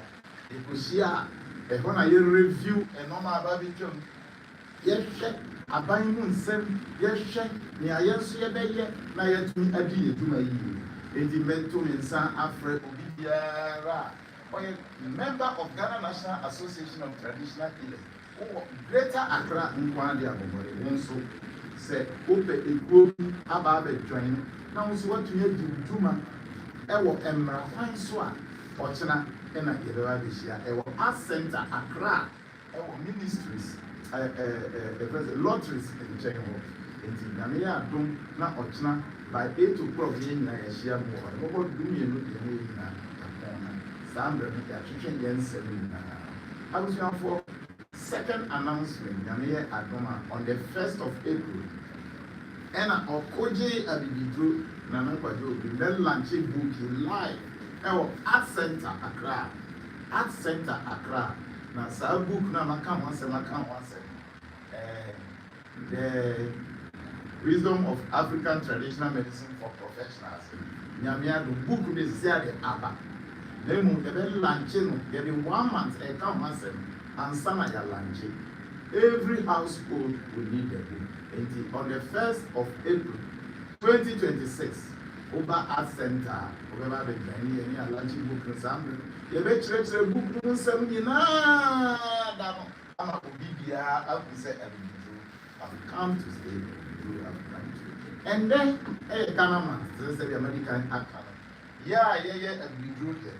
Ekosia ɛhɔ na yɛ review ɛnɔma aba bi twam yɛhwɛ aban mu nsɛm yɛhwɛ nea yɛn nso yɛbɛyɛ na yɛtumi adi yɛ dwuma yie edi mɛnto ne nsa afrɛ obi biara ɔyɛ member of Ghana National Association of Traditional Healers wɔ Greater Accra nkwa de abɔbɔre wɔn nso sɛ wopɛ ekuo aba abɛdwan na nso watumi adi dwuma ɛwɔ mmara kwan so a ɔkyena ɛna yɛbɛba abɛhyia ɛwɔ art center Accra ɛwɔ ministries lotteries nkyɛn hɔ nti nyame yɛ adom na ɔkyena by 8 o'clock yɛn nyinaa yɛhyia mu hɔ ɛbɛbɔ dumienu deɛ ne nyinaa kapɔn na saa mmerɛ no yɛatwetwe yɛn nsɛm nyinaa abusuafoɔ second announcement nyame yɛ adom a on the 1st of April ɛna ɔkɔgye Abibiduro na mɛkwadwo obi na lanche book live ɛwɔ art center Accra Art Center Accra. Now, sa book na maka one se. The Wisdom of African Traditional Medicine for Professionals. Nyamia do book be say the aba. Then mo the lunch no, there be 1 month e ka one se and sana ya lunch. Every household will need the book. And on the 1st of April 2026, Oba Art Center, Oba be any lunch book or something. You be church book no sem na da no. Ama obibia afuse Abibiduro have come to stay. And then, Ghana man, this is the American actor. Yeah, Abibiduro here.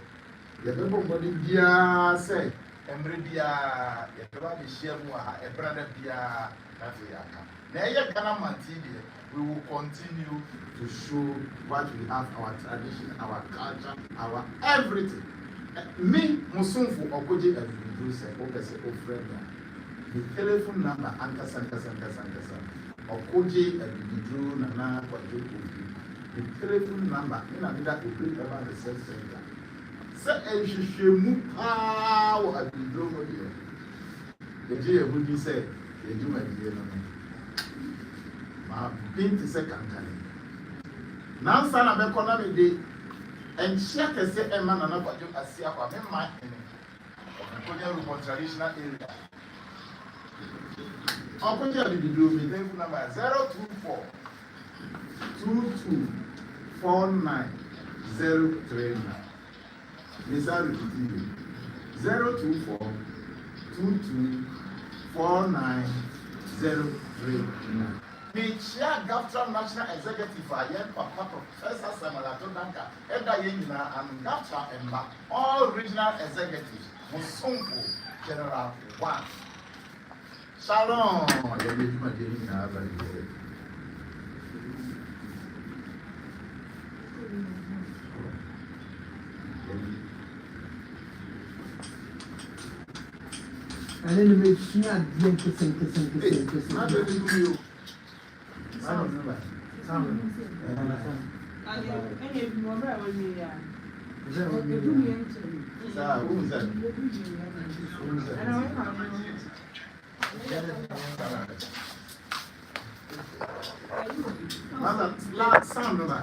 The people body bia say, Embredia, the baby share a brother bia, Nafiaka. Now, Ghana man TV, we will continue to show what we have, our tradition, our culture, our everything. Me, Musumfu Okoji Abibiduro say, the telephone number, Ankasa. Okoji Abibiduro Nana Kwajo. The telephone number, in a that will bring about the research center. Say, and she should power Abibiduro here. The J. Woody said, they do my dear. My 20-second. Now, son of a economy day, and check a set a man and about you as see our member in the traditional area. Okoji Abibiduro, the telephone number 024 22 49 039. Mr. Repeating 024 22 49 039. The chair Gaftra National Executive Ayen Papa Professor Samalato Danka, Eda Yenina, and Gaftra Emma, all regional executives, Musumfu General 1. Shalom. And then we see a drink kissing. Mother, last sound of that.